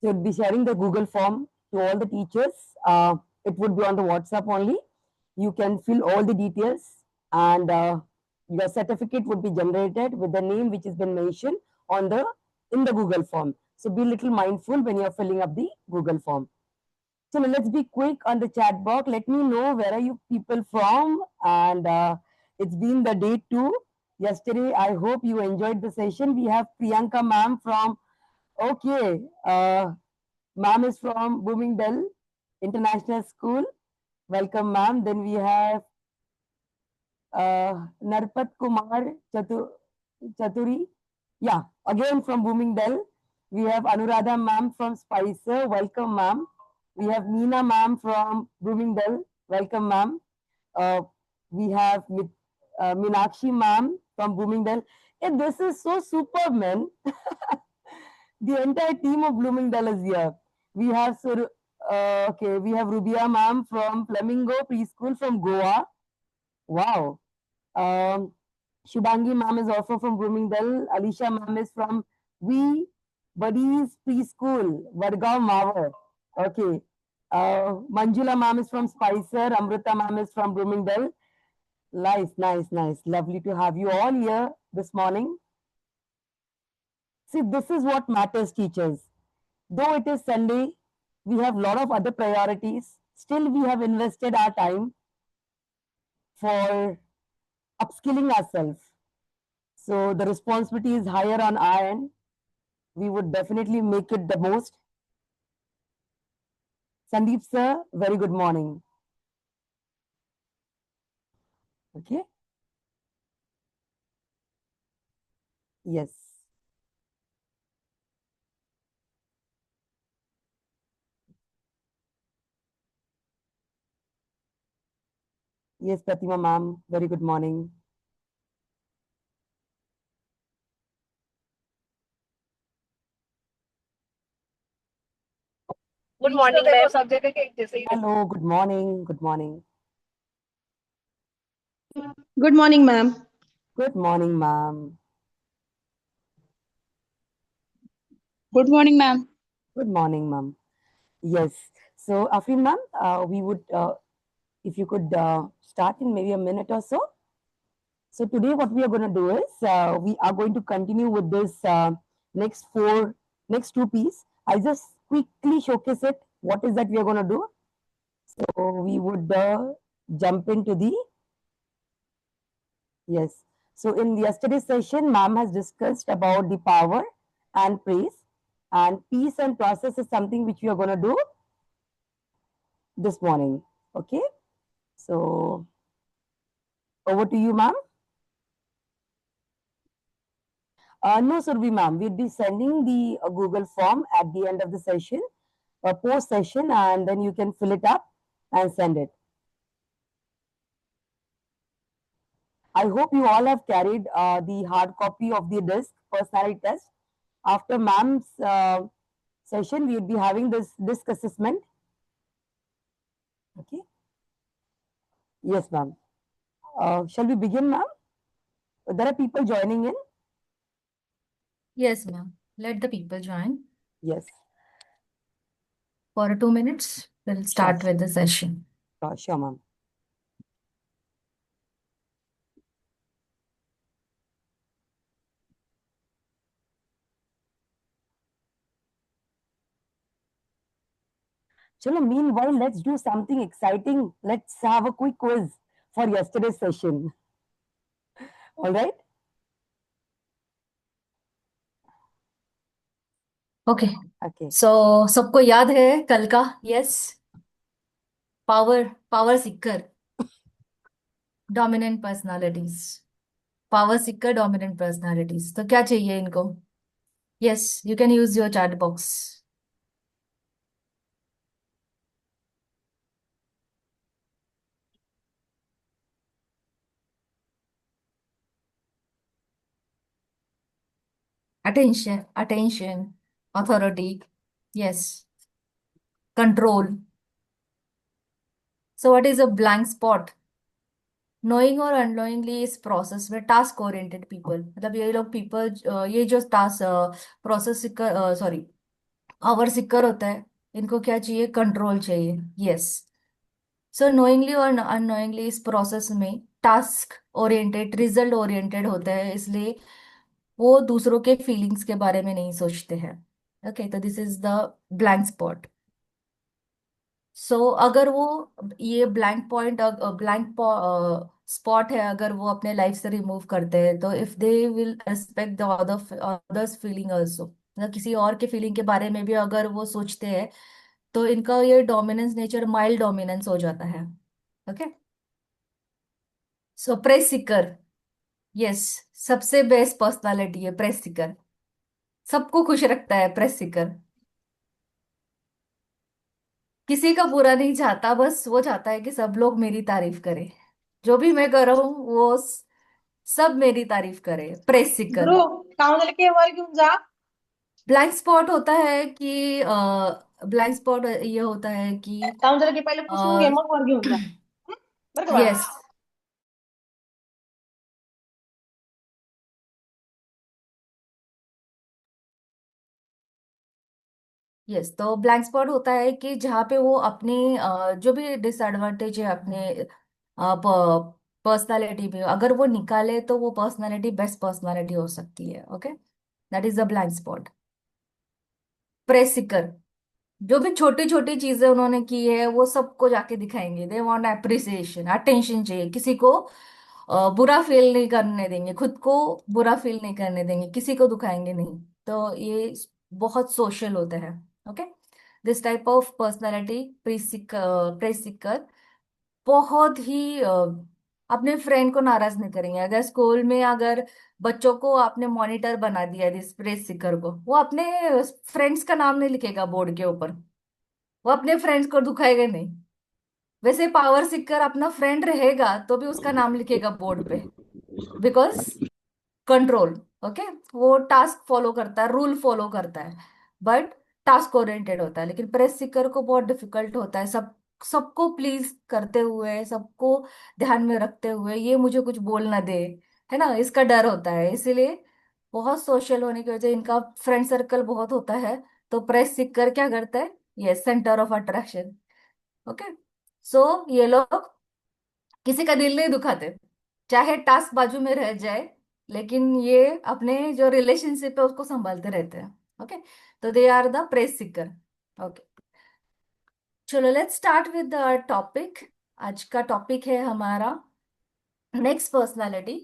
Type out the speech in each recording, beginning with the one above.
So we'll be sharing the Google form to all the teachers. It would be on the WhatsApp only. You can fill all the details, and your certificate would be generated with the name which has been mentioned on the in the Google form. So be a little mindful when you're filling up the Google form. So let's be quick on the chat box. Let me know where are you people from, and it's been the day 2 yesterday. I hope you enjoyed the session. We have Priyanka ma'am from okay. Ma'am is from Bloomingdale International School. Welcome, ma'am. Then we have Narpat Kumar Chaturi. Yeah, again from Bloomingdale. We have Anuradha ma'am from Spicer. Welcome, ma'am. We have Meena ma'am from Bloomingdale. Welcome, ma'am. We have Minakshi ma'am from Bloomingdale. Hey, this is so superb, man. The entire team of Bloomingdale is here. We have okay, we have Rubia ma'am from Flamingo Preschool from Goa. Wow. Um, Shubhangi ma'am is also from Bloomingdale. Alicia ma'am is from We Buddies Preschool, Vadgaon Mawar. Okay. Manjula ma'am is from Spicer. Amrita ma'am is from Bloomingdale. Nice, nice, nice. Lovely to have you all here this morning. See, this is what matters, teachers. Though it is Sunday, we have a lot of other priorities. Still, we have invested our time for upskilling ourselves. So the responsibility is higher on our end. We would definitely make it the most. Sandeep sir, very good morning. Okay. Yes. Yes, Pratima ma'am, very good morning. Good morning, ma'am. Hello, good morning. Good morning. Good morning, ma'am. Good morning, ma'am. Good morning, ma'am. Good morning, ma'am. Yes. So, Afrin ma'am, we would, if you could start in maybe a minute or so. So today what we are going to do is we are going to continue with this next two piece. I'll just quickly showcase it. What is that we are going to do? So we would jump into the, yes. So in yesterday's session, ma'am has discussed about the power and praise, and peace and process is something which we are going to do this morning. Okay. So over to you, ma'am. No, Survi ma'am, we'll be sending the Google form at the end of the session, post session, and then you can fill it up and send it. I hope you all have carried the hard copy of the DISC personality test. After ma'am's session, we will be having this DISC assessment. Okay. Yes, ma'am. Shall we begin, ma'am? There are people joining in. Yes, ma'am. Let the people join. Yes. For 2 minutes, we'll start Sure. with the session. Sure, ma'am. Chalo, meanwhile, let's do something exciting. Let's have a quick quiz for yesterday's session. All right? Okay. Okay. So, सबको याद है कल का? Yes. Power seeker. Dominant personalities. Power seeker, dominant personalities. तो क्या चाहिए इनको? Yes, you can use your chat box. Attention, authority, yes, control. So what is a blank spot? Knowing or unknowingly इस प्रोसेस में टास्क ओरिएंटेड पीपल, मतलब ये लोग people ये जो task process sorry power seeker होता है, इनको क्या चाहिए? कंट्रोल चाहिए। यस। सो नोइंगली और अननोइंगली इस प्रोसेस में टास्क ओरिएंटेड, रिजल्ट ओरिएंटेड होता है, इसलिए वो दूसरों के फीलिंग्स के बारे में नहीं सोचते हैं। ओके, तो this is the blank spot. So अगर वो ये ब्लैंक पॉइंट, ब्लैंक स्पॉट है, अगर वो अपने लाइफ से रिमूव करते हैं, तो if they will respect the others feeling also, मतलब किसी और के फीलिंग के बारे में भी अगर वो सोचते हैं, तो इनका ये डोमिनेंस नेचर माइल्ड डोमिनेंस हो जाता है। ओके। सो प्रेस सीकर, यस, सबसे बेस्ट पर्सनालिटी है प्रेस सीकर। सबको खुश रखता है प्रेस सीकर, किसी का बुरा नहीं चाहता, बस वो चाहता है कि सब लोग मेरी तारीफ करें। जो भी मैं कर रहा हूँ वो सब मेरी तारीफ करे, प्रेस सीकर। ब्रो काउंसिल के वर घेऊन जा. ब्लैंक स्पॉट होता है कि ब्लैंक स्पॉट ये होता है कि काउंसिल के पहिले पुसून घे मग वर घेऊन जा. हं? बरं का बाळा? यस, यस, तो ब्लैंक स्पॉट होता है कि जहाँ पे वो अपने जो भी डिसएडवांटेज है अपने पर्सनालिटी में, अगर वो निकाले तो वो पर्सनालिटी बेस्ट पर्सनालिटी हो सकती है। Okay, that is the blank spot. Press Sikar, जो भी छोटी छोटी चीजें उन्होंने की है वो सबको जाके दिखाएंगे। दे वांट अप्रिसिएशन, अटेंशन चाहिए, किसी को बुरा फील नहीं करने देंगे, खुद को बुरा फील नहीं करने देंगे, किसी को दुखाएंगे नहीं। तो ये बहुत सोशल होता है। Okay, this type of personality press Sikar बहुत ही अपने फ्रेंड को नाराज नहीं करेंगे। अगर स्कूल में अगर बच्चों को आपने मॉनिटर बना दिया दिस प्रेस सीकर को, वो अपने फ्रेंड्स का नाम नहीं लिखेगा बोर्ड के ऊपर, वो अपने फ्रेंड्स को दुखाएगा नहीं। वैसे पावर सीकर अपना फ्रेंड रहेगा तो भी उसका नाम लिखेगा बोर्ड पे, बिकॉज कंट्रोल। ओके, वो टास्क फॉलो करता है, रूल फॉलो करता है, बट टास्क ओरिएंटेड होता है। लेकिन प्रेस सीकर को बहुत डिफिकल्ट होता है, सबको प्लीज करते हुए, सबको ध्यान में रखते हुए ये मुझे कुछ बोल ना दे, है ना, इसका डर होता है। इसीलिए बहुत सोशल होने की वजह इनका फ्रेंड सर्कल बहुत होता है। तो प्रेस सीकर क्या करता है? ये सेंटर ऑफ अट्रैक्शन। ओके, सो ये लोग किसी का दिल नहीं दुखाते, चाहे टास्क बाजू में रह जाए, लेकिन ये अपने जो रिलेशनशिप है उसको संभालते रहते हैं। ओके, तो they are the press seeker. Okay, चलो let's start with the topic. आज का टॉपिक है हमारा next personality.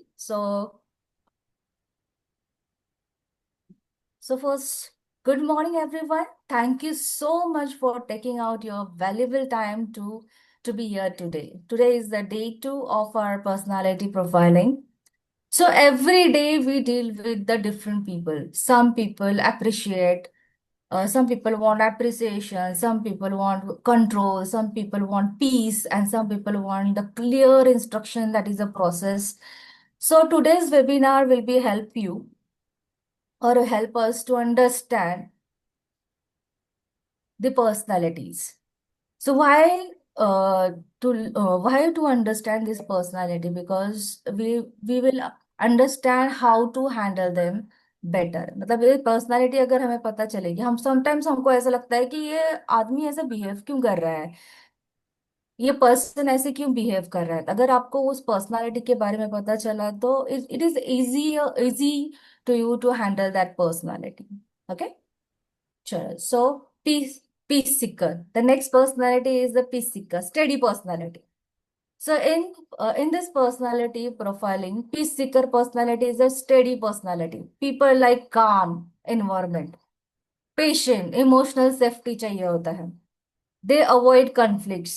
So first, good morning everyone. Thank you so much for taking out your valuable time to be here today. Today is the day 2 of our personality profiling. So every day we deal with the different people. Some people appreciate, some people want appreciation, some people want control, some people want peace, and some people want the clear instruction that is a process. So today's webinar will be help you or help us to understand the personalities. So why to understand this personality? Because we will understand how to handle them better. मतलब ये personality अगर हमें पता चलेगी, हम sometimes हमको ऐसा लगता है कि ये आदमी ऐसा बिहेव क्यों कर रहा है, ये पर्सन ऐसे क्यों बिहेव कर रहा है। अगर आपको उस पर्सनालिटी के बारे में पता चला तो it is easy easy to you to handle that personality. Okay, चलो, so peace seeker. The next personality is the peace seeker, steady personality. So in this personality profiling, peace seeker personality is a steady personality. People like calm environment, patient, emotional safety चाहिए होता है। They avoid conflicts.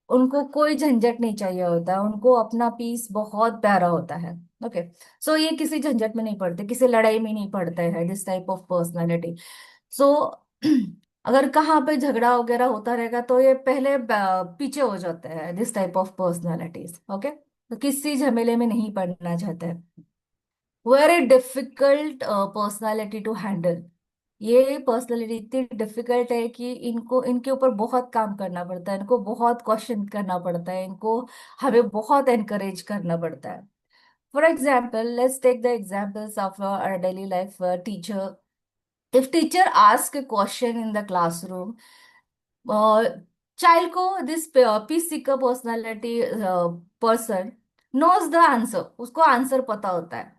उनको कोई झंझट नहीं चाहिए होता है, उनको अपना पीस बहुत प्यारा होता है। ओके, सो ये किसी झंझट में नहीं पड़ते, किसी लड़ाई में नहीं पड़ते हैं, दिस टाइप ऑफ पर्सनालिटी। सो अगर कहाँ पे झगड़ा वगैरह होता रहेगा तो ये पहले पीछे हो जाते हैं, this type of personalities. Okay, तो किसी झमेले में नहीं पड़ना चाहते हैं। Very difficult personality to handle. ये पर्सनालिटी इतनी डिफिकल्ट है कि इनको इनके ऊपर बहुत काम करना पड़ता है, इनको बहुत क्वेश्चन करना पड़ता है, इनको हमें बहुत एनकरेज करना पड़ता है। For example, let's take the examples of our daily life teacher. If teacher ask a question in the classroom, child को this peace seeker personality person knows the answer, उसको आंसर पता होता है,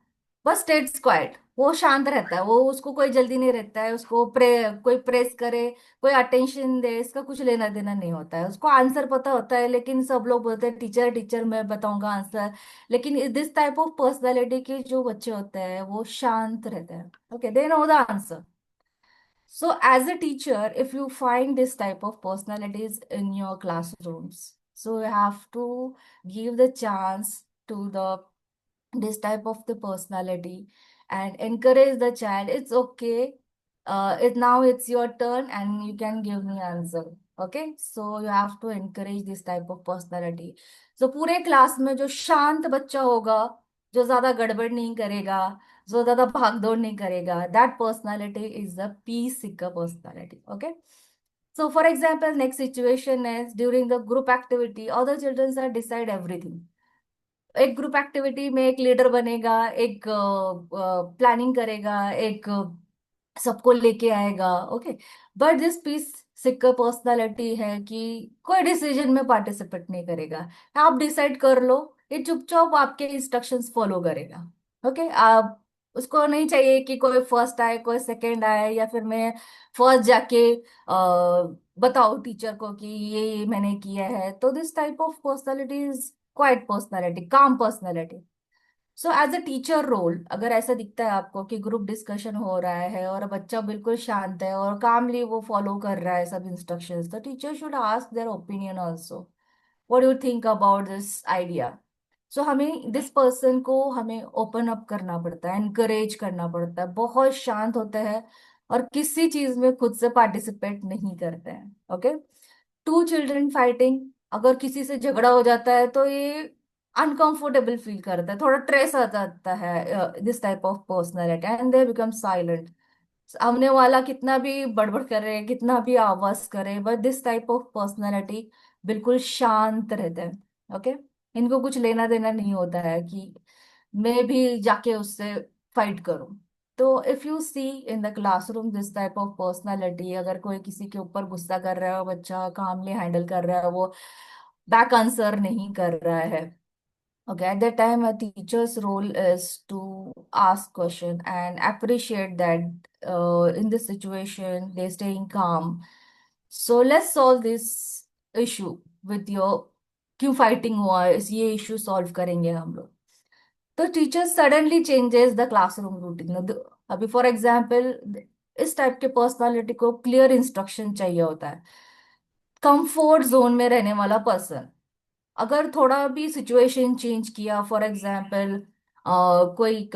बस stays quiet, वो शांत रहता है, वो उसको कोई जल्दी नहीं रहता है, उसको कोई प्रेस करे, कोई अटेंशन दे, इसका कुछ लेना देना नहीं होता है, उसको आंसर पता होता है। लेकिन सब लोग बोलते हैं टीचर टीचर मैं बताऊंगा आंसर। लेकिन दिस टाइप ऑफ पर्सनालिटी के जो बच्चे होते हैं वो शांत रहते हैं, okay, they know the answer. So, as a teacher, if you find this type of personalities in your classrooms, so you have to give the chance to the this type of the personality and encourage the child. It's okay. Now it's your turn and you can give me answer. Okay, so you have to encourage this type of personality. So पूरे class में जो शांत बच्चा होगा, जो ज्यादा गड़बड़ नहीं करेगा, जो ज्यादा भाग दौड़ नहीं करेगा, that personality is the peace seeker personality. Okay. So for example, next situation is during the group activity, other children are decide everything. एक ग्रुप एक्टिविटी में एक लीडर बनेगा, एक प्लानिंग करेगा, एक सबको लेके आएगा, okay. But this peace seeker personality है कि कोई डिसीजन में पार्टिसिपेट नहीं करेगा। आप डिसाइड कर लो, ये चुपचाप आपके इंस्ट्रक्शंस फॉलो करेगा, ओके। आप उसको नहीं चाहिए कि कोई फर्स्ट आए कोई सेकंड आए, या फिर मैं फर्स्ट जाके बताओ टीचर को कि ये मैंने किया है। तो this type of personality is quiet personality, calm personality. So as a teacher role, अगर ऐसा दिखता है आपको कि ग्रुप डिस्कशन हो रहा है और बच्चा बिल्कुल शांत है और कामली वो फॉलो कर रहा है सब इंस्ट्रक्शंस, तो teacher should ask their opinion also, what do you think about this idea. So हमें दिस पर्सन को हमें ओपन अप करना पड़ता है, एनकरेज करना पड़ता है, बहुत शांत होते हैं और किसी चीज में खुद से पार्टिसिपेट नहीं करते हैं, ओके। टू चिल्ड्रन फाइटिंग, अगर किसी से झगड़ा हो जाता है तो ये अनकंफर्टेबल फील करता है, थोड़ा ट्रेस आ जाता है this type of personality, and they become silent. सामने वाला कितना भी बड़बड़ करे, कितना भी आवाज करे, but this type of personality बिल्कुल शांत रहते हैं, ओके। इनको कुछ लेना देना नहीं होता है कि मैं भी जाके उससे फाइट करूं। तो if you see in the classroom this type of personality, अगर कोई किसी के ऊपर गुस्सा कर रहा है, बच्चा कामली हैंडल कर रहा है, वो बैक आंसर नहीं कर रहा है, okay, at that time a teacher's role is to ask question and appreciate that in this situation they're staying calm. So let's solve this issue with your, क्यों फाइटिंग हुआ है, इस ये इशू सॉल्व करेंगे हम लोग। तो teacher suddenly changes the classroom routine. अभी फॉर एग्जाम्पल इस टाइप के पर्सनालिटी को क्लियर इंस्ट्रक्शन चाहिए होता है, कंफर्ट जोन में रहने वाला पर्सन। अगर थोड़ा भी सिचुएशन चेंज किया, फॉर एग्जाम्पल कोई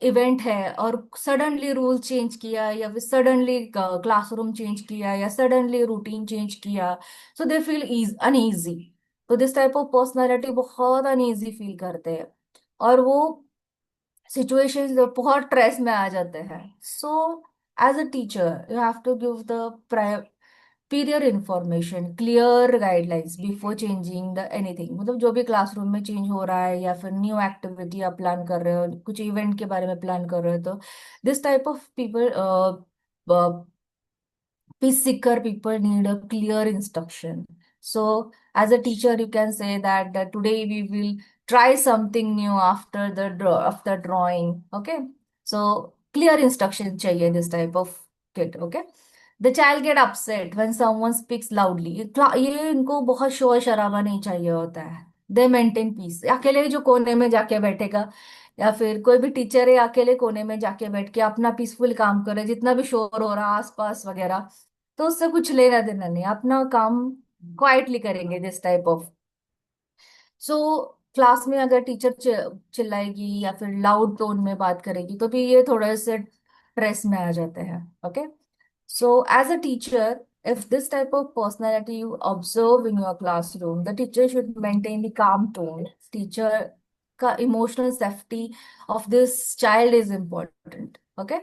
इवेंट है और सडनली रूल चेंज किया, या फिर सडनली क्लासरूम चेंज किया, या सडनली रूटीन चेंज किया, सो दे फील अनईजी। तो दिस टाइप ऑफ पर्सनालिटी बहुत अनईजी फील करते हैं और वो सिचुएशंस बहुत स्ट्रेस में आ जाते हैं। So as a teacher you have to give the period information, clear guidelines before changing the anything. मतलब जो भी क्लासरूम में चेंज हो रहा है या फिर न्यू एक्टिविटी आप प्लान कर रहे हो, कुछ इवेंट के बारे में प्लान कर रहे हो, तो this type of people, peace seeker people need a clear instruction. So, as a teacher, you can say that today we will try something new after the after drawing. Okay, so clear instruction चाहिए this type of kid. Okay, the child get upset when someone speaks loudly. ये इनको बहुत शोर शराबा नहीं चाहिए होता है। They maintain peace. अकेले जो कोने में जाके बैठेगा, या फिर कोई भी टीचर है अकेले कोने में जाके बैठ के अपना पीसफुल काम करे, जितना भी शोर हो रहा आसपास वगैरह, तो उससे कुछ लेना देना नहीं, अपना काम क्वाइटली करेंगे this type of. So class में अगर टीचर चिल्लाएगी या फिर लाउड टोन में बात करेगी तो भी ये थोड़े से स्ट्रेस में आ जाते हैं, okay. So as a teacher, if this type of personality you observe in your classroom, the teacher should maintain the calm tone. Teacher का emotional safety of this child is important, okay।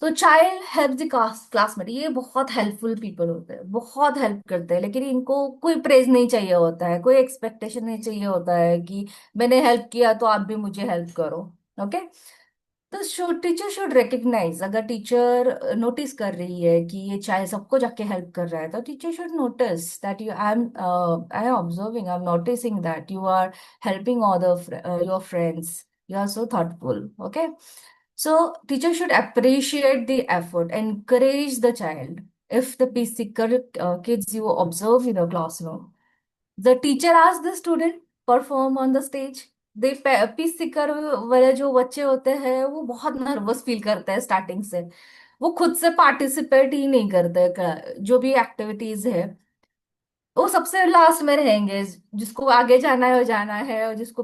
तो child help the classmate, ये बहुत helpful people होते हैं, बहुत help करते हैं, लेकिन इनको कोई प्रेज नहीं चाहिए होता है, कोई एक्सपेक्टेशन नहीं चाहिए होता है कि मैंने हेल्प किया तो आप भी मुझे हेल्प करो, ओके। तो टीचर शुड रिकग्नाइज, अगर टीचर नोटिस कर रही है कि ये चाहे सबको जाके हेल्प कर रहा है, तो teacher should notice that you I am observing, I am noticing that you are helping all your friends, you are so thoughtful. Okay, so teacher should appreciate the effort, encourage the child. If the peace seeker kids you observe in a classroom, the teacher asks the student perform on the stage. The peace seeker वाले जो बच्चे होते हैं वो बहुत nervous feel करते हैं starting से, वो खुद से पार्टिसिपेट ही नहीं करते जो भी एक्टिविटीज है, वो सबसे लास्ट में रहेंगे। जिसको आगे जाना है वो जाना है, और जिसको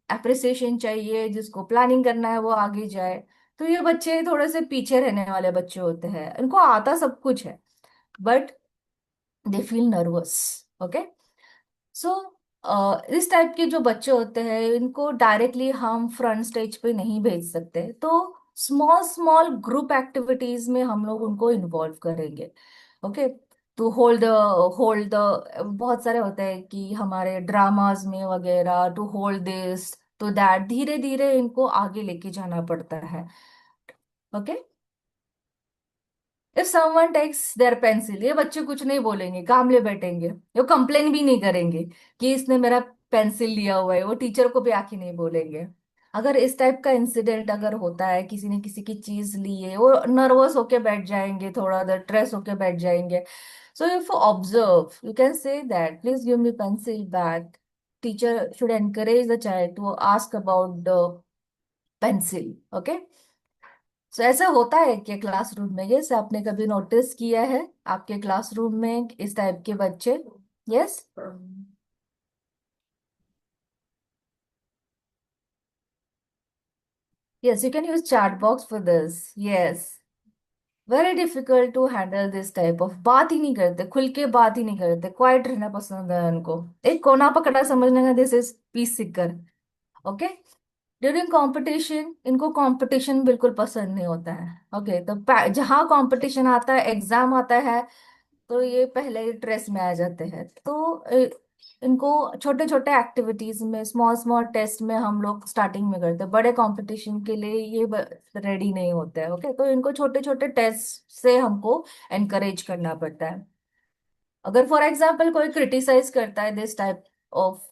अप्रिसिएशन चाहिए, जिसको प्लानिंग करना है वो आगे जाए। तो ये बच्चे थोड़े से पीछे रहने वाले बच्चे होते हैं, इनको आता सब कुछ है but they feel nervous. Okay, so इस टाइप के जो बच्चे होते हैं इनको डायरेक्टली हम फ्रंट स्टेज पे नहीं भेज सकते, तो स्मॉल स्मॉल ग्रुप एक्टिविटीज में हम लोग उनको इन्वॉल्व करेंगे। ओके, तो होल्ड द बहुत सारे होते हैं कि हमारे ड्रामाज में वगैरह, to hold this to that, धीरे धीरे इनको आगे लेके जाना पड़ता है। Okay, if someone takes their pencil, ये बच्चे कुछ नहीं बोलेंगे, काम ले बैठेंगे, वो कंप्लेन भी नहीं करेंगे कि इसने मेरा पेंसिल लिया हुआ है, वो टीचर को भी आके नहीं बोलेंगे। अगर इस टाइप का इंसिडेंट अगर होता है, किसी ने किसी की चीज ली है, वो नर्वस होके बैठ जाएंगे, थोड़ा देर स्ट्रेस होके बैठ जाएंगे। So if observe you can say that please give me pencil back, teacher should encourage the child to ask about the pencil. Okay, so ऐसा होता है क्या क्लासरूम में? यस, आपने कभी नोटिस किया है आपके क्लासरूम में इस टाइप के बच्चे? Yes, yes, you can use chat box for this. Yes, very difficult to handle this type of, बात ही नहीं करते, खुल के बात ही नहीं करते, क्वाइट रहना पसंद है उनको, एक कोना पकड़ा समझने का, this is peace seeker. Okay, during competition इनको कंपटीशन बिल्कुल पसंद नहीं होता है। ओके, तो जहाँ कंपटीशन आता है, एग्जाम आता है, तो ये पहले ही स्ट्रेस में आ जाते हैं। तो इनको छोटे छोटे एक्टिविटीज में, स्मॉल स्मॉल टेस्ट में हम लोग स्टार्टिंग में करते हैं, बड़े कंपटीशन के लिए ये रेडी नहीं होते हैं। ओके, तो इनको छोटे छोटे टेस्ट से हमको एनकरेज करना पड़ता है। अगर फॉर एग्जाम्पल कोई क्रिटिसाइज करता है this type of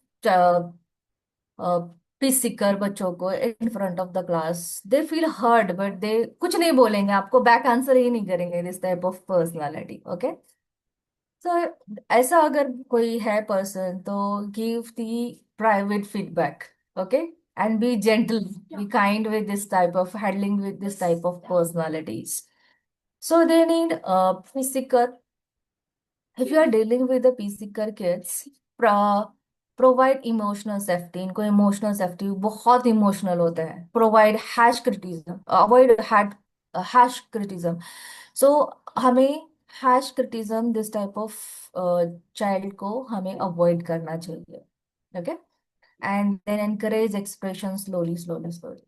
peace seeker बच्चों को in front of the class, they feel hurt but they कुछ नहीं बोलेंगे, आपको बैक आंसर ही नहीं करेंगे, this type of personality. Okay, so ऐसा अगर कोई है पर्सन, तो give the private feedback. Okay, and be gentle, be kind with this type of handling with this type of personalities. So they need peace seeker. If you are dealing with the peace seeker kids, pro provide emotional safety. इनको emotional safety, बहुत emotional होते हैं। Provide harsh criticism, avoid harsh criticism. So हमें harsh criticism this type of child को हमें avoid करना चाहिए। Okay, and then encourage expression slowly, slowly, slowly.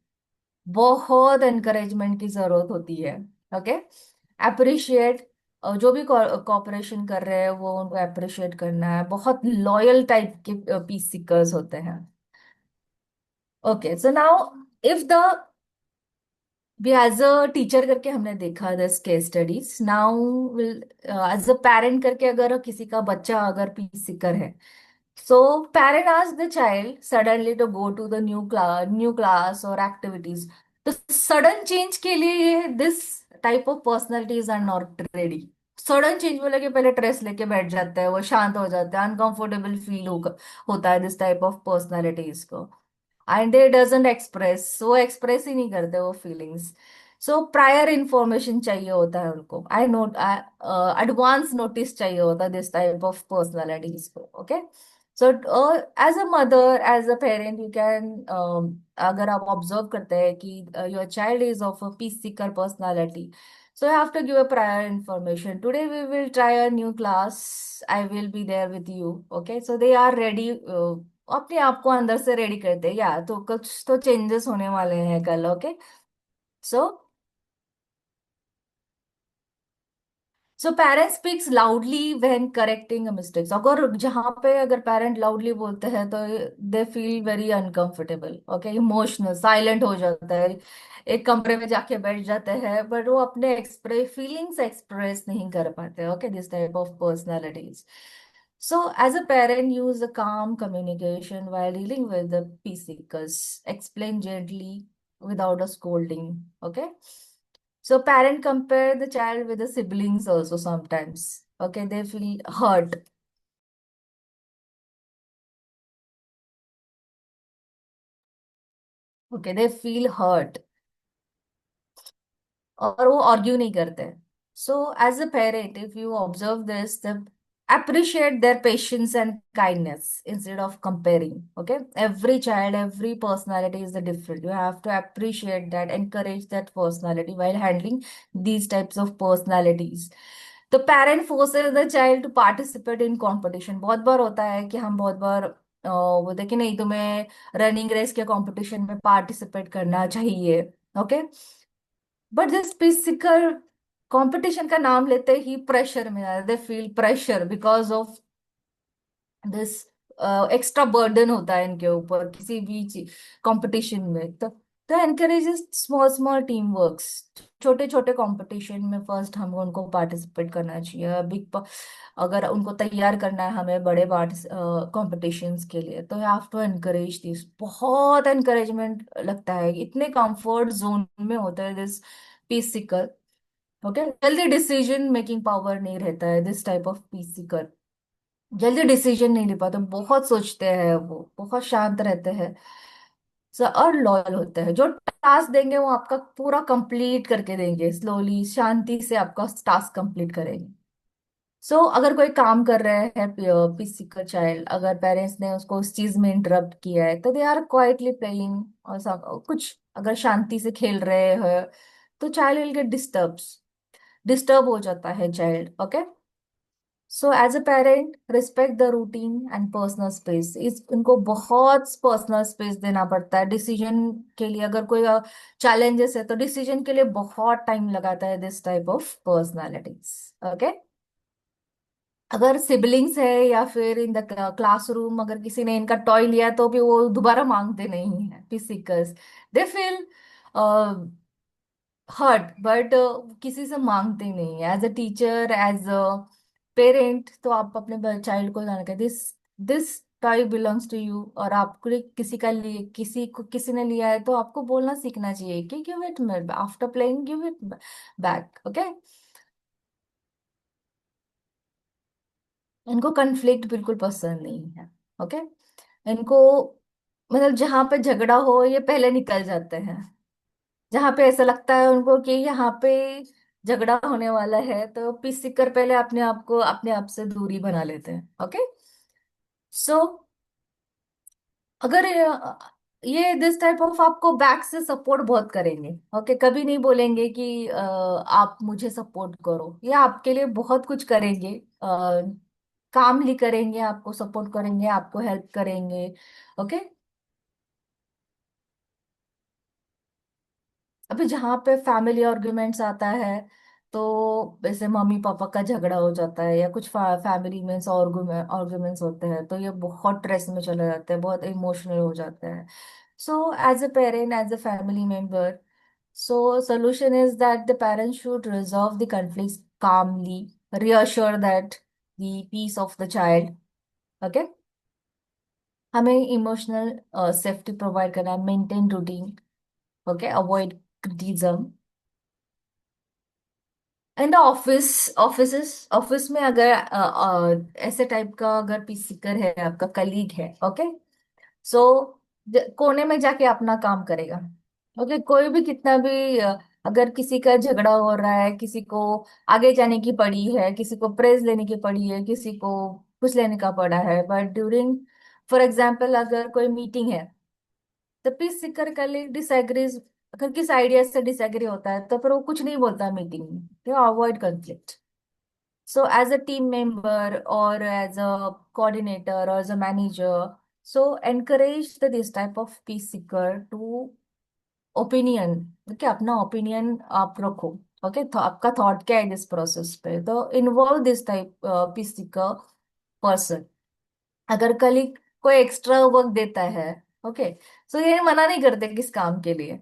बहुत एनकरेजमेंट की जरूरत होती है। ओके, अप्रिशिएट, जो भी कॉपरेशन कर रहे हैं वो उनको अप्रिशिएट करना है, बहुत लॉयल टाइप के पीस सीकर्स होते हैं। Okay, so now if the भी एज अ टीचर करके हमने देखा this case studies, now will as a parent करके, अगर किसी का बच्चा अगर पीस सीकर है, so parent asks the child suddenly to go to the new class or activities. तो सडन चेंज के लिए ये this type of personalities are not ready. Sudden change बोले कि पहले स्ट्रेस लेके बैठ जाता है, वो शांत हो जाता है, अनकंफर्टेबल फील होता है दिस टाइप ऑफ पर्सनालिटीज को, एंड दे डजंट एक्सप्रेस, वो एक्सप्रेस ही नहीं करते वो फीलिंग्स। सो प्रायर इंफॉर्मेशन चाहिए होता है उनको, आई नोट एडवांस नोटिस चाहिए होता है दिस टाइप ऑफ पर्सनालिटीज को। Okay, so as a mother, as a parent, you can, अगर आप ऑब्जर्व करते हैं कि your child is of a peace seeker personality, so you have to give a prior information, today we will try a new class, I will be there with you। okay, so they are ready, अपने आप को अंदर से ready करते हैं, या तो कुछ तो चेंजेस होने वाले हैं कल। Okay, so so parents speaks loudly when correcting mistakes. अगर जहाँ पे अगर पेरेंट लाउडली बोलते हैं तो they feel very uncomfortable, okay, emotional, silent हो जाता है, एक कमरे में जाके बैठ जाते हैं, बट वो अपने एक्सप्रेस फीलिंग्स एक्सप्रेस नहीं कर पाते, okay, this type of personalities. So, as a parent, use a calm communication while dealing with the peace seekers. Explain gently without a scolding. Okay. So, parent compare the child with the siblings also sometimes. Okay, they feel hurt. Okay, they feel hurt. और वो argue नहीं करते. So as a parent if you observe this, the appreciate their patience and kindness instead of comparing. Okay, every child, every personality is different. You have to appreciate that, encourage that personality while handling these types of personalities. The parent forces the child to participate in competition. बहुत बार होता है कि हम बहुत बार बोलते हैं कि नहीं, तुम्हें रनिंग रेस के कंपटीशन में पार्टिसिपेट करना चाहिए. Okay, but this physical competition का नाम लेते ही प्रेशर में आते, they feel pressure because of this. Extra burden होता है इनके ऊपर किसी भी कंपटीशन में. तो encourages small small team works. छोटे छोटे कंपटीशन में फर्स्ट हमें उनको पार्टिसिपेट करना चाहिए. अगर उनको तैयार करना है हमें बड़े कॉम्पिटिशन्स के लिए, तो you have to encourage this. बहुत एनकरेजमेंट लगता है, इतने कंफर्ट जोन में होता है दिस पीस सीकर. ओके, जल्दी डिसीजन मेकिंग पावर नहीं रहता है this type of peace seeker. जल्दी डिसीजन नहीं ले पाते, बहुत सोचते हैं, वो बहुत शांत रहते हैं. और लॉयल होते हैं. जो टास्क देंगे वो आपका पूरा कंप्लीट करके देंगे, स्लोली शांति से आपका टास्क कंप्लीट करेंगे. अगर कोई काम कर रहे हैं पीसी का चाइल्ड, अगर पेरेंट्स ने उसको उस चीज में इंटरप्ट किया है, तो दे आर क्वाइटली प्लेइंग और कुछ अगर शांति से खेल रहे हैं तो चाइल्ड विल गेट डिस्टर्ब हो जाता है child. Okay, so as a parent respect the routine and personal space. इस इनको बहुत पर्सनल स्पेस देना पड़ता है डिसीजन के लिए. अगर कोई चैलेंजेस है तो डिसीजन के लिए बहुत टाइम लगाता है this type of personalities. Okay, अगर सिबलिंग्स है या फिर इन द क्लासरूम अगर किसी ने इनका टॉय लिया तो भी वो दोबारा मांगते नहीं है physicals. They feel hurt, but किसी से मांगते नहीं है. As a teacher, as a parent, तो आप अपने चाइल्ड को जाना, this this toy belongs to you, और आपको किसी का लिए किसी को किसी ने लिया है तो आपको बोलना सीखना चाहिए कि give it, after playing give it back. Okay, इनको कन्फ्लिक्ट बिल्कुल पसंद नहीं है. ओके, इनको मतलब जहां पे झगड़ा हो ये पहले निकल जाते हैं. जहां पे ऐसा लगता है उनको कि यहाँ पे झगड़ा होने वाला है तो पीस कर पहले अपने आप से दूरी बना लेते हैं. ओके, सो अगर ये दिस टाइप ऑफ आपको बैक से सपोर्ट बहुत करेंगे. ओके, कभी नहीं बोलेंगे कि आप मुझे सपोर्ट करो. ये आपके लिए बहुत कुछ करेंगे, कामली करेंगे, आपको सपोर्ट करेंगे, आपको हेल्प करेंगे. ओके, अभी जहाँ पे फैमिली आर्ग्यूमेंट्स आता है, तो जैसे मम्मी पापा का झगड़ा हो जाता है या कुछ फैमिली में आर्ग्यूमेंट्स होते हैं, तो ये बहुत स्ट्रेस में चले जाते हैं, बहुत इमोशनल हो जाते हैं. So as a parent, as a family member, so solution is that the parents should resolve the conflicts calmly, reassure that the peace of the child. Okay, हमें इमोशनल सेफ्टी प्रोवाइड करना है, maintain routine. Okay, avoid criticism. And office में अगर ऐसे type का अगर पीसीकर है, आपका कलीग है, ओके, सो कोने में जाके अपना काम करेगा. ओके, कोई भी कितना भी अगर किसी का झगड़ा हो रहा है, किसी को आगे जाने की पड़ी है, किसी को प्रेज लेने की पड़ी है, किसी को कुछ लेने का पड़ा है, बट ड्यूरिंग फॉर एग्जाम्पल अगर कोई मीटिंग है तो पीस सीकर कलीग डिसएग्रीज, अगर किस आइडिया से डिसएग्री होता है तो फिर वो कुछ नहीं बोलता मीटिंग में, तो avoid conflict. So as a team member or as a coordinator or as a manager, so encourage this type of peace seeker to opinion. Okay, अपना opinion आप रखो. ओके, तो आपका थॉट क्या है इस प्रोसेस पे, तो इन्वॉल्व दिस टाइप पीसी का पर्सन। अगर कलीग कोई एक्स्ट्रा वर्क देता है, ओके, सो ये मना नहीं करते किस काम के लिए,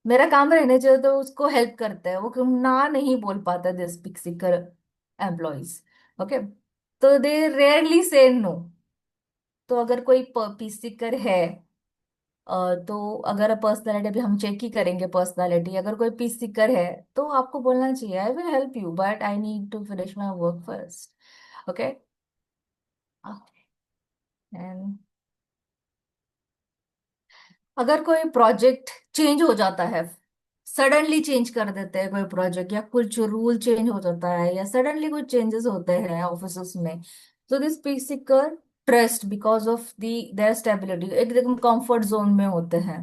मेरा काम रहने चाहिए तो उसको हेल्प करते हैं, वो क्यों ना नहीं बोल पाता दिस पिक्सिकर एम्प्लॉइज। ओके, तो दे रेयरली से नो। तो अगर कोई पिक्सिकर है, तो अगर पर्सनालिटी, अभी हम चेक ही करेंगे पर्सनालिटी, अगर कोई पिक्सिकर है तो आपको बोलना चाहिए I will help you but I need to finish my work first. Okay, and अगर कोई प्रोजेक्ट चेंज हो जाता है, सडनली चेंज कर देते हैं कोई प्रोजेक्ट, या कुछ रूल चेंज हो जाता है, या सडनली कुछ चेंजेस होते हैं ऑफिस में, तो this basically trust because of the their stability, एकदम कंफर्ट जोन में होते हैं।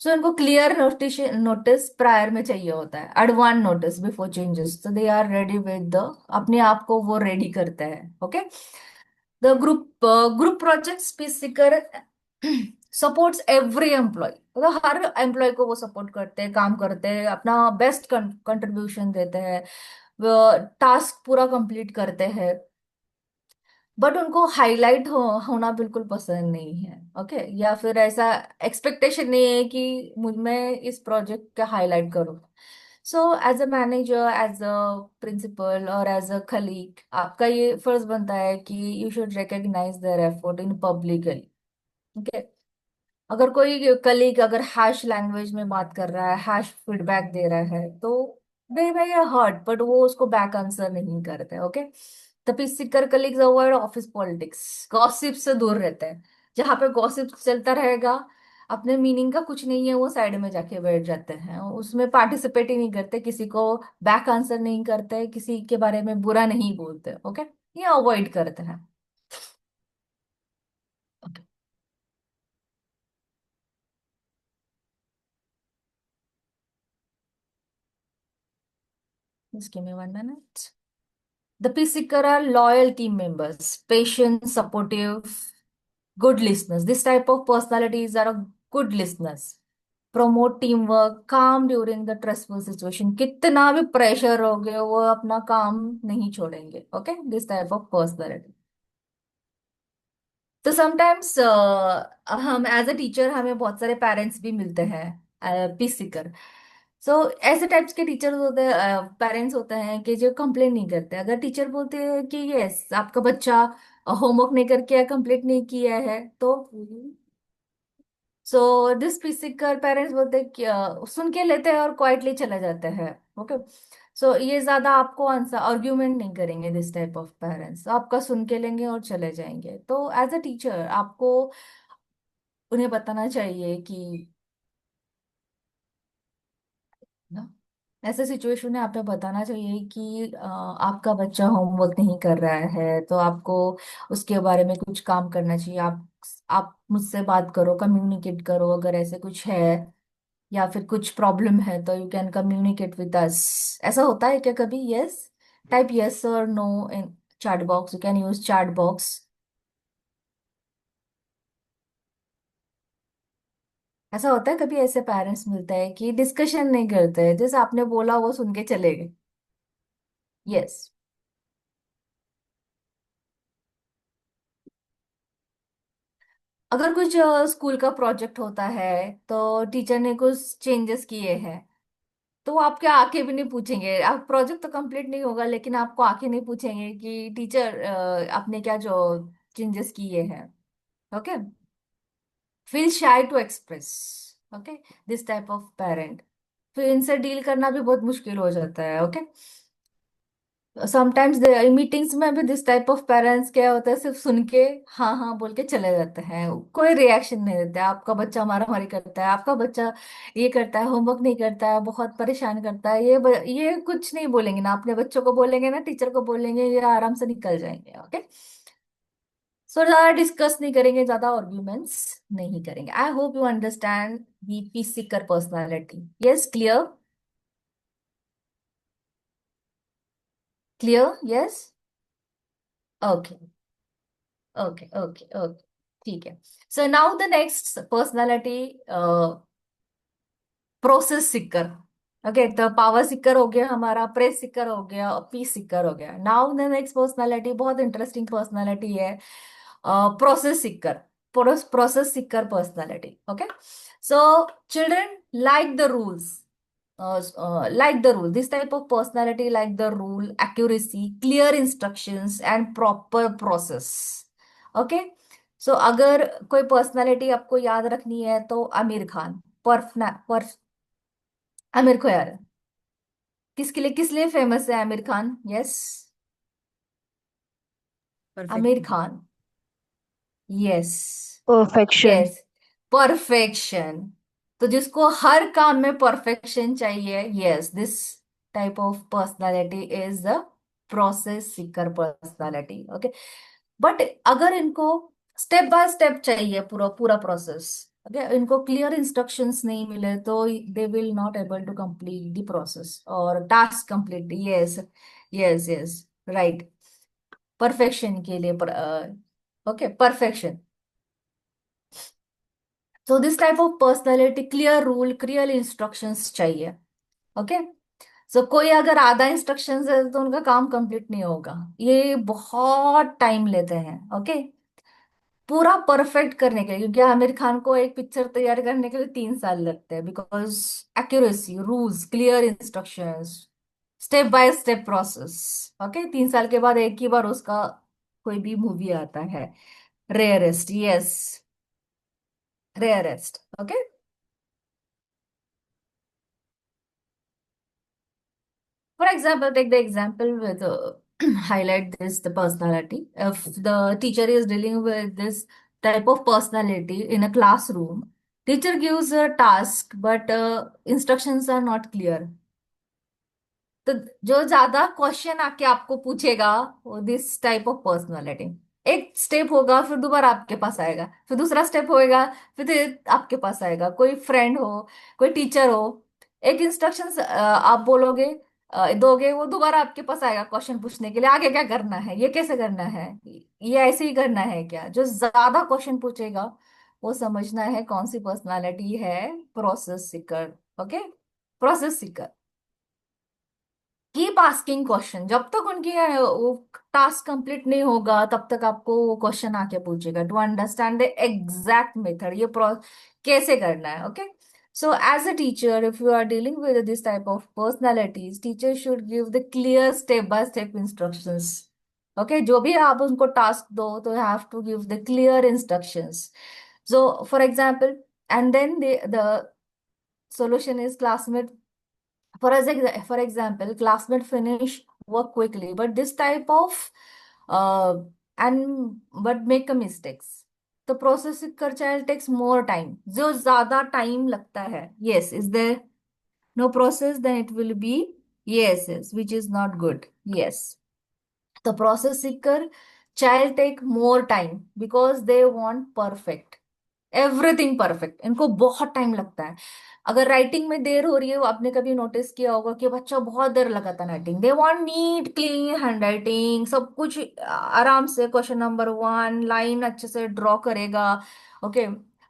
सो इनको क्लियर नोटिस नोटिस प्रायर में चाहिए होता है, एडवांस नोटिस बिफोर चेंजेस, तो they are ready with the, अपने आप को वो रेडी करते हैं। Okay, the group projects basically supports every employee, मतलब हर एम्प्लॉय को वो सपोर्ट करते हैं, काम करते हैं, अपना बेस्ट कंट्रीब्यूशन देते हैं, टास्क पूरा कंप्लीट करते हैं, बट उनको हाईलाइट होना बिल्कुल पसंद नहीं है। ओके, या फिर ऐसा एक्सपेक्टेशन नहीं है कि मैं इस प्रोजेक्ट का हाईलाइट करूँ। So as a manager, as a principal और एज अ कलीग, आपका ये फर्ज बनता है कि you should recognise their effort in publicly. Okay, अगर कोई कलीग अगर हैश लैंग्वेज में बात कर रहा है, हैश फीडबैक दे रहा है, तो दे मे हर्ट, बट वो उसको बैक आंसर नहीं करते। ओके, तभी seeker colleagues avoid office politics, gossip से दूर रहते हैं। जहां पे गॉसिप चलता रहेगा, अपने मीनिंग का कुछ नहीं है, वो साइड में जाके बैठ जाते हैं, उसमें पार्टिसिपेट ही नहीं करते, किसी को बैक आंसर नहीं करते, किसी के बारे में बुरा नहीं बोलते। ओके, ये अवॉइड करते हैं। Okay, just give me 1 minute. The peace seeker are loyal team members, patient, supportive, good listeners. This type of personalities are a good listeners. Promote teamwork, calm during the stressful situation. कितना भी pressure हो गया, वो अपना काम नहीं छोड़ेंगे। Okay, this type of personality. तो समटाइम्स हम एज अ टीचर, हमें बहुत सारे पेरेंट्स भी मिलते हैं पीस सीकर। सो ऐसे टाइप्स के टीचर्स होते हैं, पेरेंट्स होते हैं कि जो कंप्लेन नहीं करते। अगर टीचर बोलते हैं कि यस आपका बच्चा होमवर्क नहीं करके कंप्लीट नहीं किया है, तो सो दिस फिजिकल पेरेंट्स बोलते हैं कि सुन के लेते हैं और क्वाइटली चले जाते हैं। ओके, सो ये ज्यादा आपको आंसर आर्ग्यूमेंट नहीं करेंगे, दिस टाइप ऑफ पेरेंट्स आपका सुन के लेंगे और चले जाएंगे। तो एज अ टीचर आपको उन्हें बताना चाहिए कि ना, ऐसे सिचुएशन में आपने बताना चाहिए कि आपका बच्चा होमवर्क नहीं कर रहा है, तो आपको उसके बारे में कुछ काम करना चाहिए। आप मुझसे बात करो, कम्युनिकेट करो, अगर ऐसे कुछ है या फिर कुछ प्रॉब्लम है तो you can communicate with us. ऐसा होता है क्या कभी? यस, टाइप यस और no in chat box, you can use chat box. ऐसा होता है कभी, ऐसे पेरेंट्स मिलते हैं कि डिस्कशन नहीं करते हैं, जैसे आपने बोला वो सुन के चले गए। यस, अगर कुछ स्कूल का प्रोजेक्ट होता है, तो टीचर ने कुछ चेंजेस किए हैं, तो वो आपके आके भी नहीं पूछेंगे। आप प्रोजेक्ट तो कंप्लीट नहीं होगा, लेकिन आपको आके नहीं पूछेंगे कि टीचर आपने क्या जो चेंजेस किए हैं। Okay, feel shy to express. Okay, this type of parent, फिर इनसे डील करना भी बहुत मुश्किल हो जाता है। ओके, समटाइम्स मीटिंग्स में भी दिस टाइप ऑफ पेरेंट्स क्या होता है, सिर्फ सुन के हाँ हाँ बोल के चले जाते हैं, कोई रिएक्शन नहीं देते। आपका बच्चा मारामारी करता है, आपका बच्चा ये करता है, होमवर्क नहीं करता है, बहुत परेशान करता है, ये कुछ नहीं बोलेंगे ना, अपने बच्चों को बोलेंगे ना टीचर को बोलेंगे, ये आराम से निकल जाएंगे। ओके, सो ज्यादा डिस्कस नहीं करेंगे, ज्यादा आर्ग्यूमेंट्स नहीं करेंगे। I hope you understand the peace seeker personality. Yes, clear? Clear? Yes, okay, okay, okay, okay, ठीक है। So now the next personality, process seeker. Okay, तो पावर सीकर हो गया हमारा, प्रेस सीकर हो गया, पीस सीकर हो गया। नाउ द नेक्स्ट पर्सनालिटी बहुत इंटरेस्टिंग पर्सनालिटी है, process Sikar. Process seeker personality. Okay, so children like the rules, like the rule. This type of personality like the rule, accuracy, clear instructions and proper process. Okay, so अगर कोई personality आपको याद रखनी है तो आमिर खान। पर आमिर को यार, किस लिए फेमस है Aamir Khan? Yes, Aamir Perfection. Khan. Yes, Perfection. Yes, perfection. तो जिसको हर काम में परफेक्शन चाहिए, yes, this type of personality is the process seeker personality. Okay, but अगर इनको स्टेप बाय स्टेप चाहिए, पूरा पूरा प्रोसेस, ओके, इनको क्लियर इंस्ट्रक्शंस नहीं मिले तो they will not able to complete the process और task complete. Yes, yes, yes, right, perfection के लिए। Okay, perfection. So this type of personality, clear rule, clear instructions चाहिए। ओके, सो कोई अगर आधा इंस्ट्रक्शंस है तो उनका काम कंप्लीट नहीं होगा, ये बहुत टाइम लेते हैं। ओके, पूरा परफेक्ट करने के लिए, क्योंकि आमिर खान को एक पिक्चर तैयार करने के लिए 3 साल लगते हैं, because accuracy, rules, clear instructions, step by step process. Okay, 3 साल के बाद एक ही बार उसका कोई भी मूवी आता है, rarest. Yes, rarest. Okay, for example, take the example with highlight this the personality. If the teacher is dealing with this type of personality in a classroom, teacher gives a task, but instructions are not clear. तो जो ज्यादा question आके आपको पूछेगा, वो this type of personality. एक step होगा, फिर दोबारा आपके पास आएगा, फिर दूसरा स्टेप होएगा, फिर आपके पास आएगा। कोई फ्रेंड हो, कोई टीचर हो, एक इंस्ट्रक्शंस आप बोलोगे, दोगे, वो दोबारा आपके पास आएगा क्वेश्चन पूछने के लिए, आगे क्या करना है, ये कैसे करना है, ये ऐसे ही करना है क्या। जो ज्यादा क्वेश्चन पूछेगा, वो समझना है कौन सी पर्सनालिटी है, process seeker. Okay, process Sikar. Keep asking question, जब तक उनकी वो टास्क कंप्लीट नहीं होगा तब तक आपको वो क्वेश्चन आके पूछेगा, to understand the exact method, ये कैसे करना है। Okay, so as a teacher, if you are dealing with this type of personalities, teacher should give the clear step by step instructions. Okay, जो भी आप उनको टास्क दो तो have to give the clear instructions. So for example, and then the solution is classmate. For example, classmate finish work quickly, but this type of uh, and but make a mistakes. The process कर child takes more time. जो ज्यादा time लगता है, yes, is there no process? Then it will be yes, yes, which is not good. Yes, the process seeker child take more time because they want perfect, everything perfect. इनको बहुत time लगता है। अगर writing में देर हो रही है, वो आपने कभी नोटिस किया होगा कि बच्चा बहुत देर लगाता है writing, they want neat clean handwriting, सब कुछ आराम से, क्वेश्चन नंबर 1 लाइन अच्छे से ड्रॉ करेगा। ओके,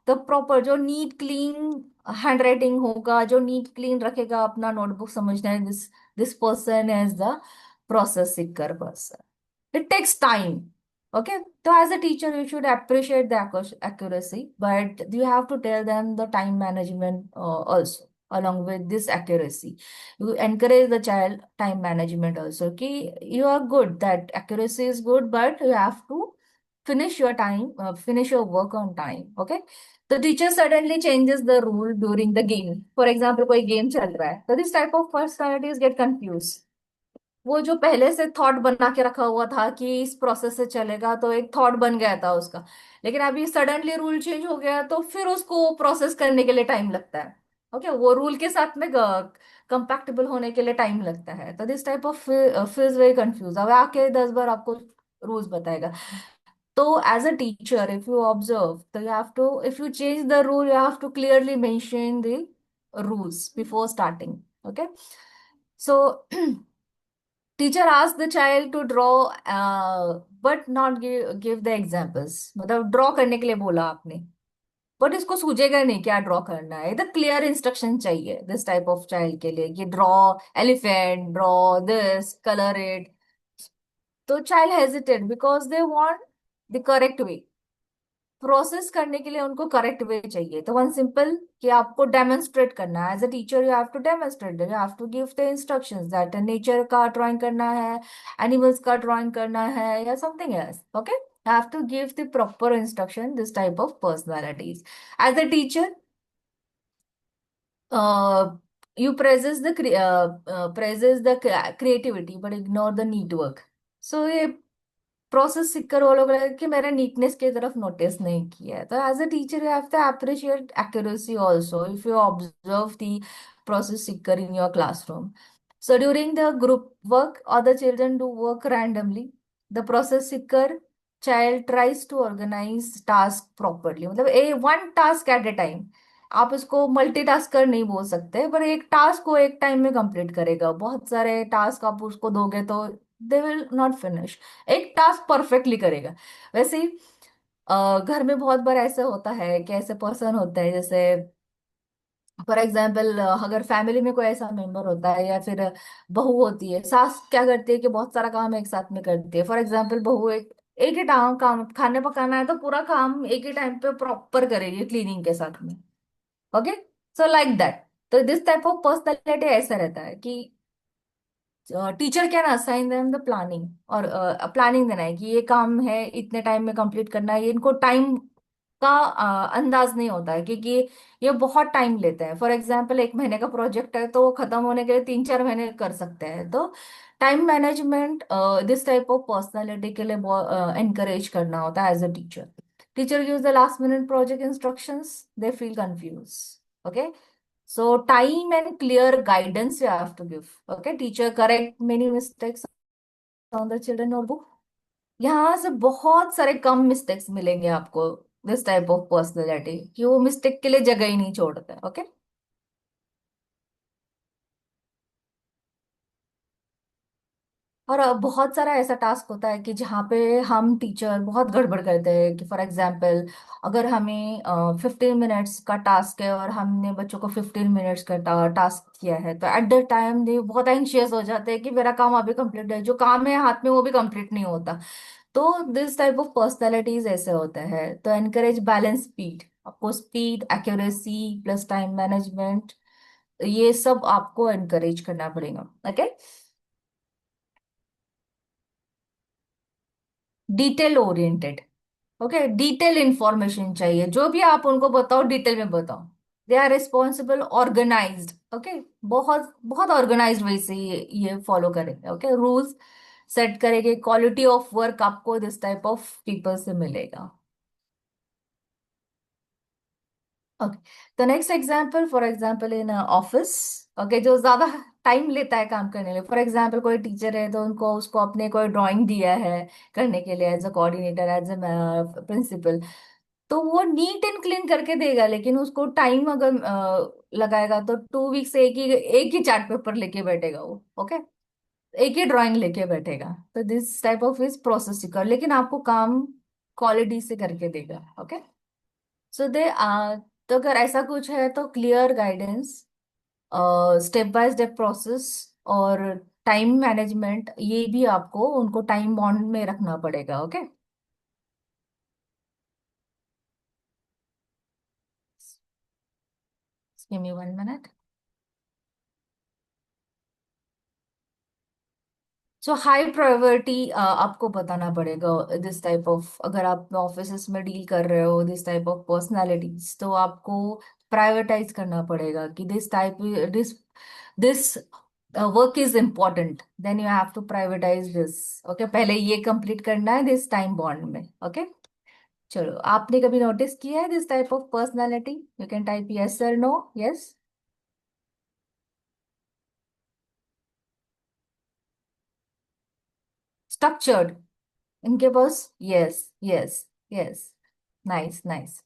तो प्रॉपर जो नीट क्लीन हैंड राइटिंग होगा, जो नीट क्लीन रखेगा अपना नोटबुक, समझना है this this person is the process Sikar person. It takes time. Okay, so as a teacher, you should appreciate the accuracy, but you have to tell them the time management also along with this accuracy. You encourage the child time management also. Okay, you are good, that accuracy is good, but you have to finish your time, finish your work on time. Okay, the teacher suddenly changes the rule during the game. For example, कोई game चल रहा है, so this type of personalities get confused. वो जो पहले से thought बना के रखा हुआ था कि इस प्रोसेस से चलेगा, तो एक थॉट बन गया था उसका, लेकिन अभी सडनली रूल चेंज हो गया तो फिर उसको प्रोसेस करने के लिए टाइम लगता है। ओके, वो रूल के साथ में कंपैक्टेबल होने के लिए टाइम लगता है। तो this type of feels very confuse, अब आके 10 बार आपको रूल्स बताएगा। तो as a teacher, if you observe, तो you have to, if you change the rule, you have to clearly mention the rules before starting. Okay, so teacher ask the child to draw, but not give the examples. मतलब draw करने के लिए बोला आपने, but इसको सूझेगा नहीं क्या draw करना है, इधर क्लियर इंस्ट्रक्शन चाहिए दिस टाइप ऑफ चाइल्ड के लिए कि draw elephant, draw this, colour it. तो child hesitate because they want the correct way, process करने के लिए उनको करेक्ट वे चाहिए। तो वन सिंपल कि आपको डेमोन्स्ट्रेट करना है, as a teacher you have to demonstrate, you have to give the instructions that nature का ड्राइंग करना है, एनिमल्स का ड्राइंग करना है या something else, okay. Have to give the proper instruction this type of personalities. As a teacher you praises the creativity but ignore the neat work. So ये process Sikar वो लोग लगे कि मेरा नीटनेस की तरफ नोटिस नहीं किया है। तो as a teacher you have to appreciate accuracy also if you observe the process seeker in your classroom. So during the group work और the children do work randomly, the process seeker child tries to organise task properly, मतलब a one task at a time. आप इसको multitasker नहीं बोल सकते, पर एक task को एक टाइम में कंप्लीट करेगा। बहुत सारे टास्क आप उसको दोगे तो दे विल नॉट फिनिश, एक टास्क परफेक्टली करेगा। वैसे ही घर में बहुत बार ऐसा होता है कि ऐसे पर्सन होते हैं, जैसे फॉर एग्जाम्पल अगर फैमिली में कोई ऐसा मेंबर होता है या फिर बहू होती है, सास क्या करती है कि बहुत सारा काम एक साथ में करती है। फॉर एग्जाम्पल बहू एक एक ही टाइम काम, खाने पकाना है तो पूरा काम एक ही टाइम पे प्रॉपर करेगी क्लीनिंग के साथ में, ओके। सो लाइक दैट, तो दिस टाइप ऑफ पर्सनैलिटी ऐसा रहता है कि teacher can assign them the planning, और प्लानिंग देना है कि ये काम है इतने टाइम में कंप्लीट करना है। ये इनको टाइम का अंदाज नहीं होता है, क्योंकि ये बहुत टाइम लेते हैं। फॉर एग्जाम्पल 1 महीने का प्रोजेक्ट है तो वो खत्म होने के लिए 3-4 महीने कर सकते हैं। तो time management this type of personality के लिए बहुत एनकरेज करना होता है as a teacher. Teacher gives the last minute project instructions, they feel confuse, okay. So time and clear guidance you have to give. Okay, teacher correct many mistakes on the children notebook. यहाँ से बहुत सारे कम mistakes मिलेंगे आपको this type of personality, कि वो mistake के लिए जगह ही नहीं छोड़ते, ओके। और बहुत सारा ऐसा टास्क होता है कि जहाँ पे हम टीचर बहुत गड़बड़ करते हैं। कि फॉर एग्जाम्पल अगर हमें 15 मिनट्स का टास्क है और हमने बच्चों को 15 मिनट्स का टास्क किया है, तो एट द टाइम दे बहुत एंशियस हो जाते हैं कि मेरा काम अभी कंप्लीट है, जो काम है हाथ में वो भी कंप्लीट नहीं होता। तो दिस टाइप ऑफ पर्सनैलिटीज ऐसे होते हैं। तो एनकरेज बैलेंस स्पीड, आपको speed, accuracy plus time management, ये सब आपको एनकरेज करना पड़ेगा, okay. Detail oriented, okay, detail information चाहिए, जो भी आप उनको बताओ डिटेल में बताओ। They are responsible, organised, okay. बहुत बहुत ऑर्गेनाइज्ड वे से ये फॉलो करेंगे, ओके। रूल्स सेट करेंगे, क्वालिटी ऑफ वर्क आपको दिस टाइप ऑफ पीपल से मिलेगा, ओके। तो next example, for example in office, okay, जो ज्यादा टाइम लेता है काम करने में। फॉर एग्जाम्पल कोई टीचर है तो उनको उसको अपने कोई ड्राइंग दिया है करने के लिए as a coordinator, as a principal. तो वो नीट एंड क्लीन करके देगा, लेकिन उसको टाइम अगर लगाएगा तो 2 वीक से एक ही चार्ट पेपर लेके बैठेगा वो, ओके। एक ही ड्राइंग लेके बैठेगा। तो this type of is process कर, लेकिन आपको काम क्वालिटी से करके देगा, ओके। सो दे तो अगर ऐसा कुछ है तो clear guidance, step by step process और टाइम मैनेजमेंट, ये भी आपको उनको टाइम बॉन्ड में रखना पड़ेगा, okay. Give me 1 minute. So high priority आपको बताना पड़ेगा दिस टाइप ऑफ, अगर आप ऑफिस में डील कर रहे हो दिस टाइप ऑफ पर्सनालिटीज, तो आपको प्रायोरिटाइज करना पड़ेगा कि this this work is important, then you have to prioritise this, okay. पहले ये कंप्लीट करना है दिस टाइम बॉन्ड में, ओके। चलो, आपने कभी नोटिस किया है this type of personality? You can type yes और नो। यस, स्ट्रक्चर्ड, इनके पास, yes yes yes, nice nice.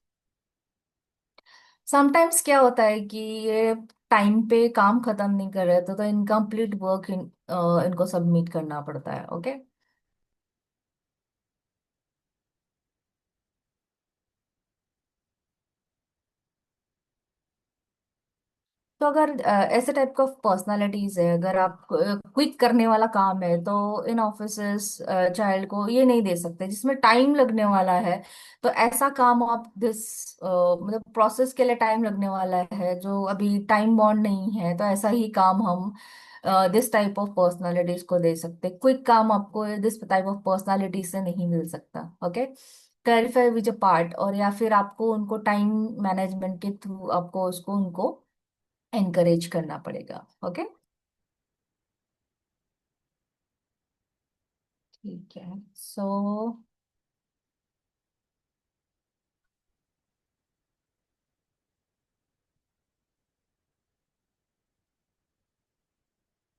Sometimes क्या होता है कि ये टाइम पे काम खत्म नहीं कर रहे तो इनकम्प्लीट वर्क इनको सबमिट करना पड़ता है, ओके। तो अगर ऐसे टाइप का पर्सनालिटीज है, अगर आप क्विक करने वाला काम है, तो इन ऑफिसेस चाइल्ड को ये नहीं दे सकते जिसमें टाइम लगने वाला है। तो ऐसा काम आप दिस मतलब प्रोसेस के लिए टाइम लगने वाला है जो अभी टाइम बॉन्ड नहीं है, तो ऐसा ही काम हम दिस टाइप ऑफ पर्सनालिटीज को दे सकते। क्विक काम आपको दिस टाइप ऑफ पर्सनालिटी से नहीं मिल सकता। Okay, clarify which a part, और या फिर आपको उनको टाइम मैनेजमेंट के थ्रू आपको उसको उनको एनकरेज करना पड़ेगा। ओके, ठीक है। So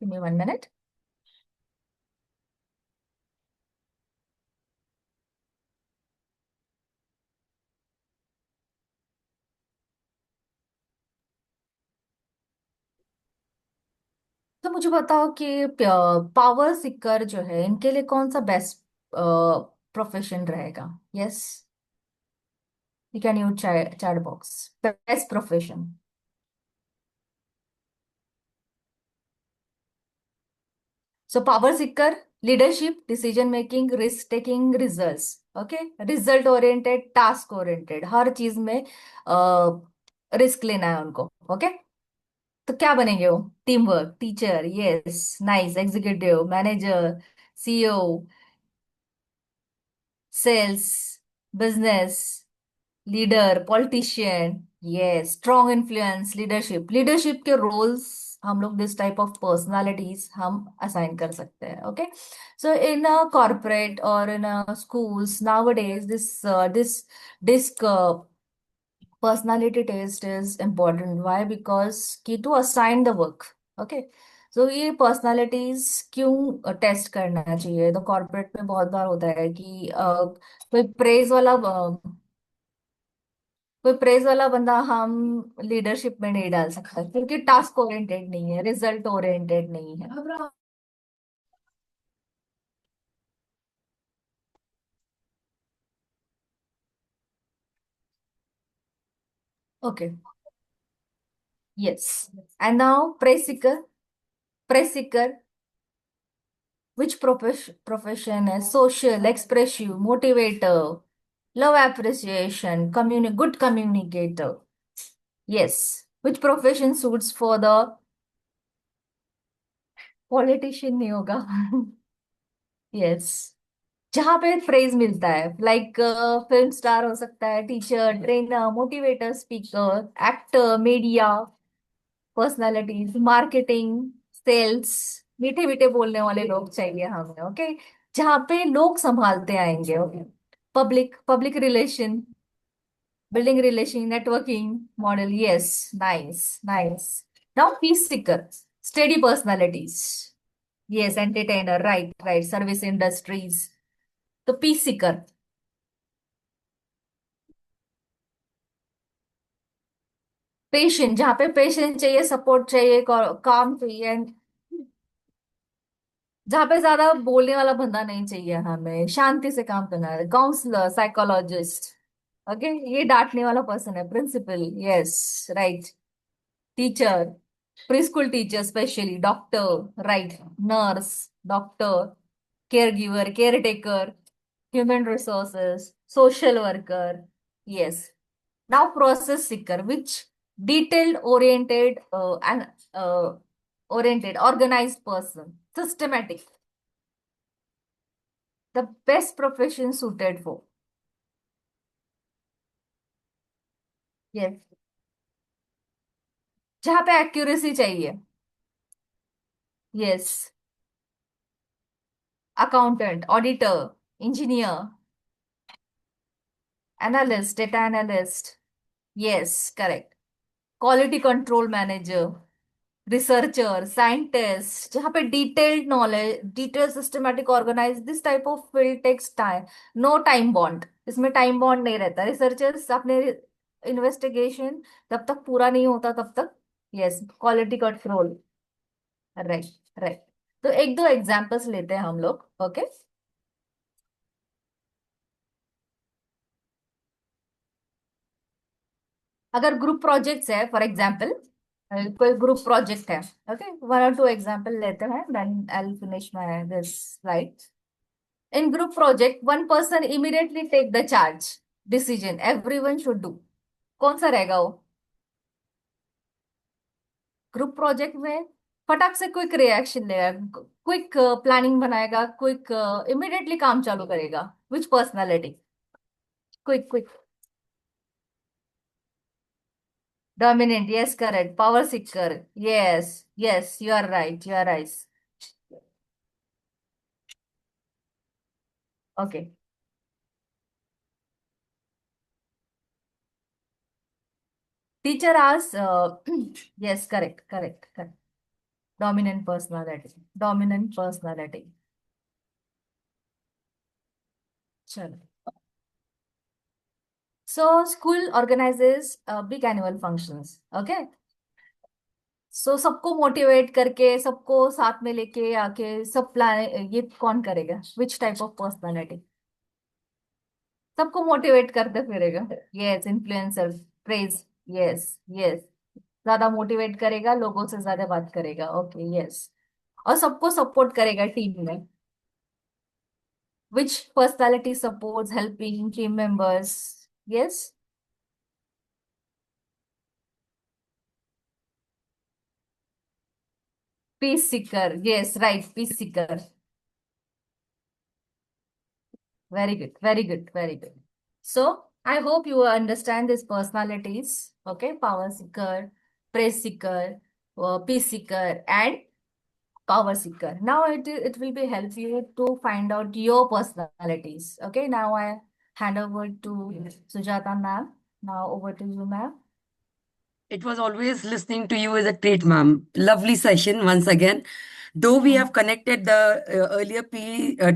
give me 1 minute. तो मुझे बताओ कि पावर सीकर जो है इनके लिए कौन सा बेस्ट प्रोफेशन रहेगा? Yes, you can use chat box. Best profession. So power seeker, leadership, decision making, risk taking, results. Okay, result oriented, task oriented, हर चीज में रिस्क लेना है उनको। ओके, तो क्या बनेंगे वो? Team work, teacher, yes, nice, executive, manager, CEO, sales, business leader, politician, yes, strong influence, leadership. Leadership के रोल्स हम लोग दिस टाइप ऑफ पर्सनालिटीज हम असाइन कर सकते हैं। Okay, so in a corporate और in a schools nowadays this disc personality test is important. Why? Because कि to assign the work. Okay, so ये पर्सनालिटीज क्यों टेस्ट करना चाहिए? तो कॉर्पोरेट में बहुत बार होता है कि कोई प्रेज वाला कोई प्रेज वाला बंदा हम लीडरशिप में नहीं डाल सकता क्योंकि टास्क ओरिएंटेड नहीं है, रिजल्ट ओरिएंटेड नहीं है। Okay, yes, and now press Sikar, which profession is social, expressive, motivator, love appreciation, good communicator? Yes, which profession suits for the politician? नहीं होगा। यस, जहाँ पे प्रेज मिलता है, लाइक फिल्म स्टार हो सकता है, teacher, trainer, motivator, speaker, actor, media personalities, marketing, sales, मीठे मीठे बोलने वाले लोग चाहिए हमें। ओके, जहाँ पे लोग संभालते आएंगे। Okay, public relation, building relation, networking model, yes, nice, nice. Now peace seeker, steady personalities, yes, entertainer, right, right, service industries. तो पीस सीकर, पेशेंट, जहाँ पे पेशेंट चाहिए, सपोर्ट चाहिए, काम चाहिए, जहाँ पे ज्यादा बोलने वाला बंदा नहीं चाहिए, हमें शांति से काम करना है, काउंसलर, साइकोलॉजिस्ट। ओके, ये डांटने वाला पर्सन है, principal, yes, right, teacher, pre school teacher specially, doctor, right, nurse, doctor, care giver, care taker, human resources, social worker, yes. Now process seeker, which detailed oriented and oriented, organized person, systematic, the best profession suited for, yes, जहाँ पे accuracy चाहिए, yes, accountant, auditor, engineer, analyst, data analyst, yes, correct, quality control manager, researcher, scientist, जहाँ पे detailed knowledge, detail, systematic, organise, this type of field takes time. No time bound, इसमें time bound नहीं रहता। Researchers अपने investigation तब तक पूरा नहीं होता तब तक, yes, quality control, right, right. तो एक दो एग्जांपल्स लेते हैं हम लोग। ओके, अगर ग्रुप प्रोजेक्ट्स है, फॉर एग्जांपल कोई ग्रुप प्रोजेक्ट है, ओके, 1 or 2 एग्जांपल लेते हैं, then I will finish my this slide. In group project, one person immediately take the charge. Decision everyone should do. कौन सा रहेगा वो? ग्रुप प्रोजेक्ट में फटाक से क्विक रिएक्शन लेगा, क्विक प्लानिंग बनाएगा, क्विक इमिडिएटली काम चालू करेगा. Which personality? Quick quick. Dominant, yes correct. Power seeker, yes yes, you are right, you are right. Okay. Teacher आज yes, correct correct correct. Dominant personality, dominant personality. चलो. So school organizes big annual functions. Okay. So सबको motivate करके, सबको साथ में लेके आके सब प्लान, ये कौन करेगा? विच टाइप ऑफ पर्सनालिटी सबको मोटिवेट करते फिरेगा? Yes, influencer, praise. Yes yes. ज्यादा मोटिवेट करेगा, लोगों से ज्यादा बात करेगा. Okay, yes. और सबको सपोर्ट करेगा टीम में. Which personality supports helping team members? Yes. Peace seeker. Yes, right. Peace seeker. Very good. Very good. Very good. So I hope you understand these personalities. Okay. Power seeker, praise seeker, peace seeker, and power seeker. Now it will be help you to find out your personalities. Okay. Now I hand over to Sujata ma'am. Now over to you, ma'am. It was always listening to you is a treat, ma'am. Lovely session once again. Though we have connected the earlier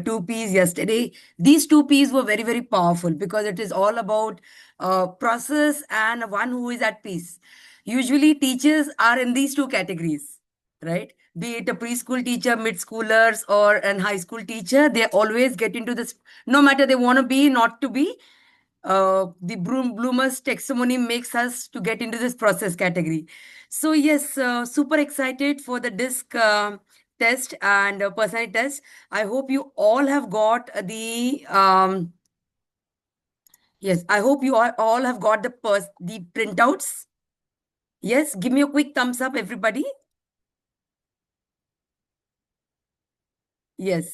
two P's yesterday, these two P's were very, very powerful because it is all about process and one who is at peace. Usually, teachers are in these two categories, right? Be it a preschool teacher, mid schoolers, or an high school teacher, they always get into this, no matter they want to be, not to be, the bloomers taxonomy makes us to get into this process category. So yes, super excited for the disc test and personality test. I hope you all have got the yes, I hope you all have got the printouts. Yes, give me a quick thumbs up, everybody. Yes.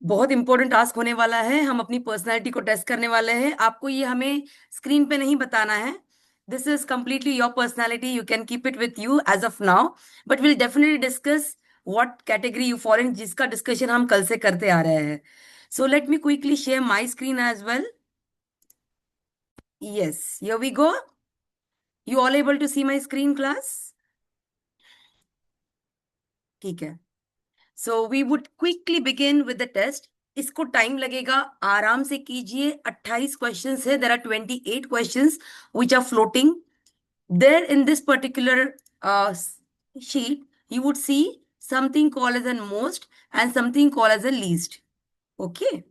बहुत important task होने वाला है. हम अपनी personality को test करने वाले हैं. आपको ये हमें स्क्रीन पे नहीं बताना है. This is completely your personality. You can keep it with you as of now, but will definitely discuss what category you follow in, जिसका डिस्कशन हम कल से करते आ रहे हैं. So let me quickly share my screen as well. Yes, here we go. You all able to see my screen, class? ठीक है. So we would quickly begin with the test. इसको टाइम लगेगा, आराम से कीजिए. 28 क्वेश्चंस है. There are 28 questions which are floating there in this particular sheet. You would see something called as a most and something called as a least. Okay.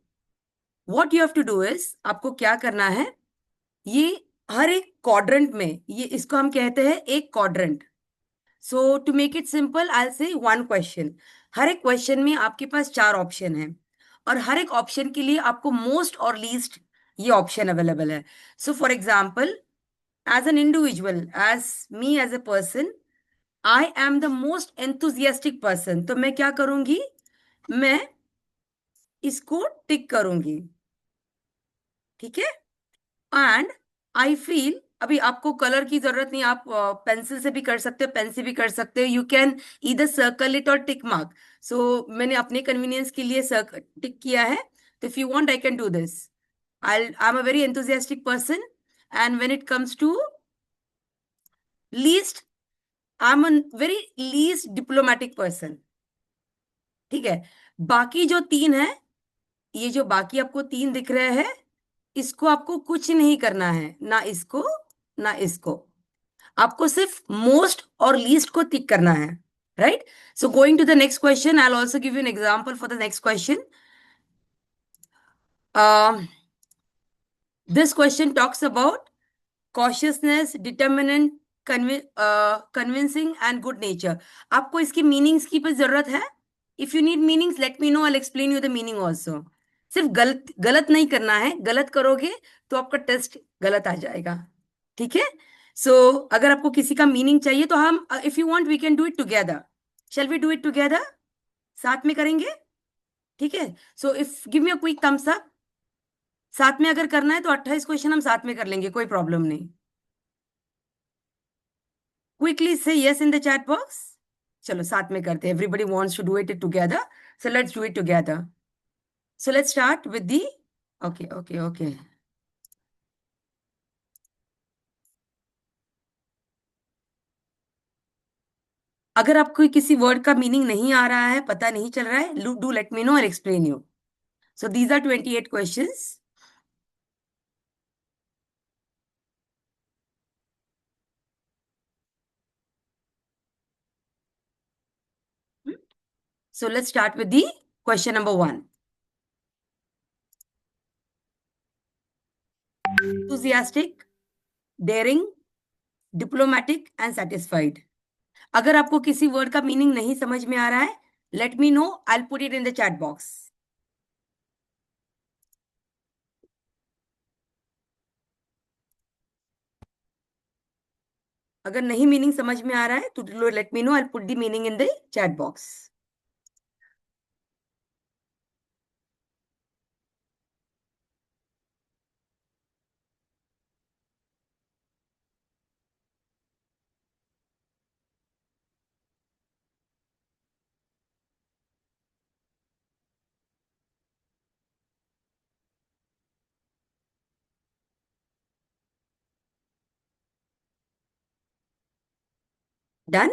What you have to do is, आपको क्या करना है, ये हर एक quadrant में, ये इसको हम कहते हैं एक quadrant. So to make it simple, I say one question. हर एक क्वेश्चन में आपके पास 4 ऑप्शन है और हर एक ऑप्शन के लिए आपको मोस्ट और लीस्ट ये ऑप्शन अवेलेबल है. So for example, as an individual, as me as a person, I am the most enthusiastic person. तो मैं क्या करूंगी, मैं इसको टिक करूंगी. ठीक है. एंड आई फील, अभी आपको कलर की जरूरत नहीं, आप पेंसिल से भी कर सकते हो, पेन से भी कर सकते हो. You can either circle it और टिक मार्क. सो मैंने अपने कन्वीनियंस के लिए टिक किया है. तो if you want I can do this. I am a very enthusiastic person. And when it comes to least, I am a very least diplomatic person. ठीक है. बाकी जो 3 है, ये जो बाकी आपको 3 दिख रहे हैं, इसको आपको कुछ नहीं करना है, ना इसको ना इसको. आपको सिर्फ मोस्ट और लीस्ट को टिक करना है. Right. So going to the next question, I will also give you an example for the next question. This question talks about cautiousness, determinant, convincing and good nature. आपको इसकी meanings की भी जरूरत है? If you need meanings let me know, I explain you the meaning also. सिर्फ गलत गलत नहीं करना है, गलत करोगे तो आपका टेस्ट गलत आ जाएगा। ठीक है? सो अगर आपको किसी का मीनिंग चाहिए तो हम, if you want we can do it together. Shall we do it together? साथ में करेंगे? ठीक है, so if give me a quick thumbs up. साथ में अगर करना है तो 28 क्वेश्चन हम साथ में कर लेंगे, कोई प्रॉब्लम नहीं। क्विकली से yes in the chat box. चलो साथ में करते हैं, everybody wants to do it together, so let's do it together. So let's start with the, okay okay okay. अगर आपको किसी वर्ड का मीनिंग नहीं आ रहा है, पता नहीं चल रहा है, डू लेट मी नो और explain you. So these are 28 questions. So let's start with the question number 1. Enthusiastic, daring, diplomatic and satisfied. अगर आपको किसी वर्ड का मीनिंग नहीं समझ में आ रहा है, late me know, I put it in the chat box. अगर नहीं मीनिंग समझ में आ रहा है तो late me know, I put the meaning in the chat box. Done?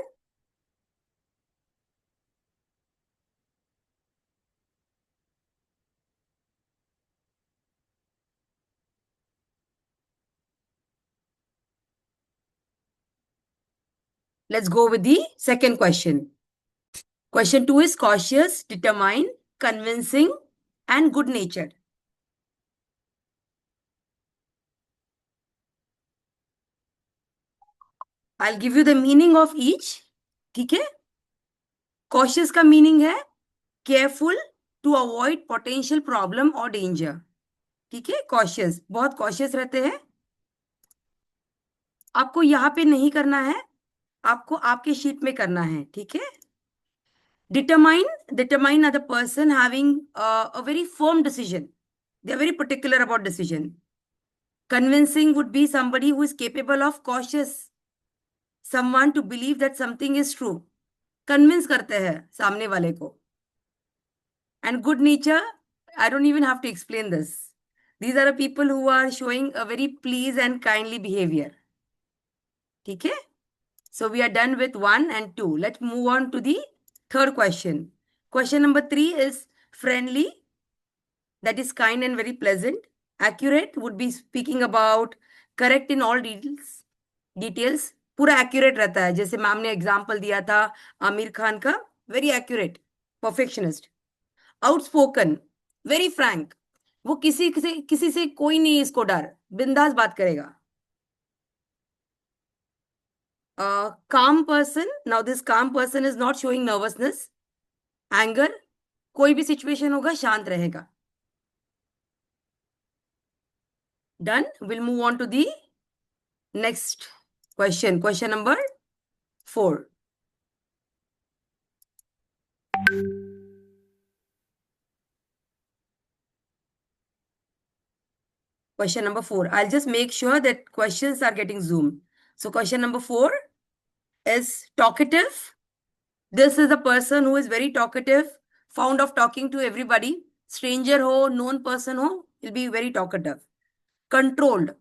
Let's go with the second question. Question 2 is cautious, determined, convincing, and good natured. I'll give you the meaning of each. ठीक है? Cautious का meaning है careful to avoid potential problem or danger. ठीक है? Cautious, बहुत cautious रहते हैं। आपको यहाँ पे नहीं करना है, आपको आपके शीट में करना है। ठीक है? Determine are the person having a very firm decision. They are very particular about decision. Convincing would be somebody who is capable of cautious someone to believe that something is true. Convince करते हैं सामने वाले को. And good nature, I don't even have to explain this. These are the people who are showing a very pleased and kindly behavior. ठीक है? So we are done with 1 and 2. Let's move on to the third question. Question number 3 is friendly, that is kind and very pleasant. Accurate would be speaking about correct in all details. पूरा accurate रहता है, जैसे ma'am ने example दिया था आमिर खान का, very accurate, perfectionist. Outspoken, very frank, वो किसी से कोई नहीं इसको डर, बिंदास बात करेगा. Calm person, now this calm person is not showing nervousness, anger, कोई भी सिचुएशन होगा शांत रहेगा. Done. We'll move on to the next question. Question number 4. Question number 4. I'll just make sure that questions are getting zoomed. So question number 4 is talkative. This is a person who is very talkative, fond of talking to everybody. Stranger ho, known person ho, will be very talkative. Controlled.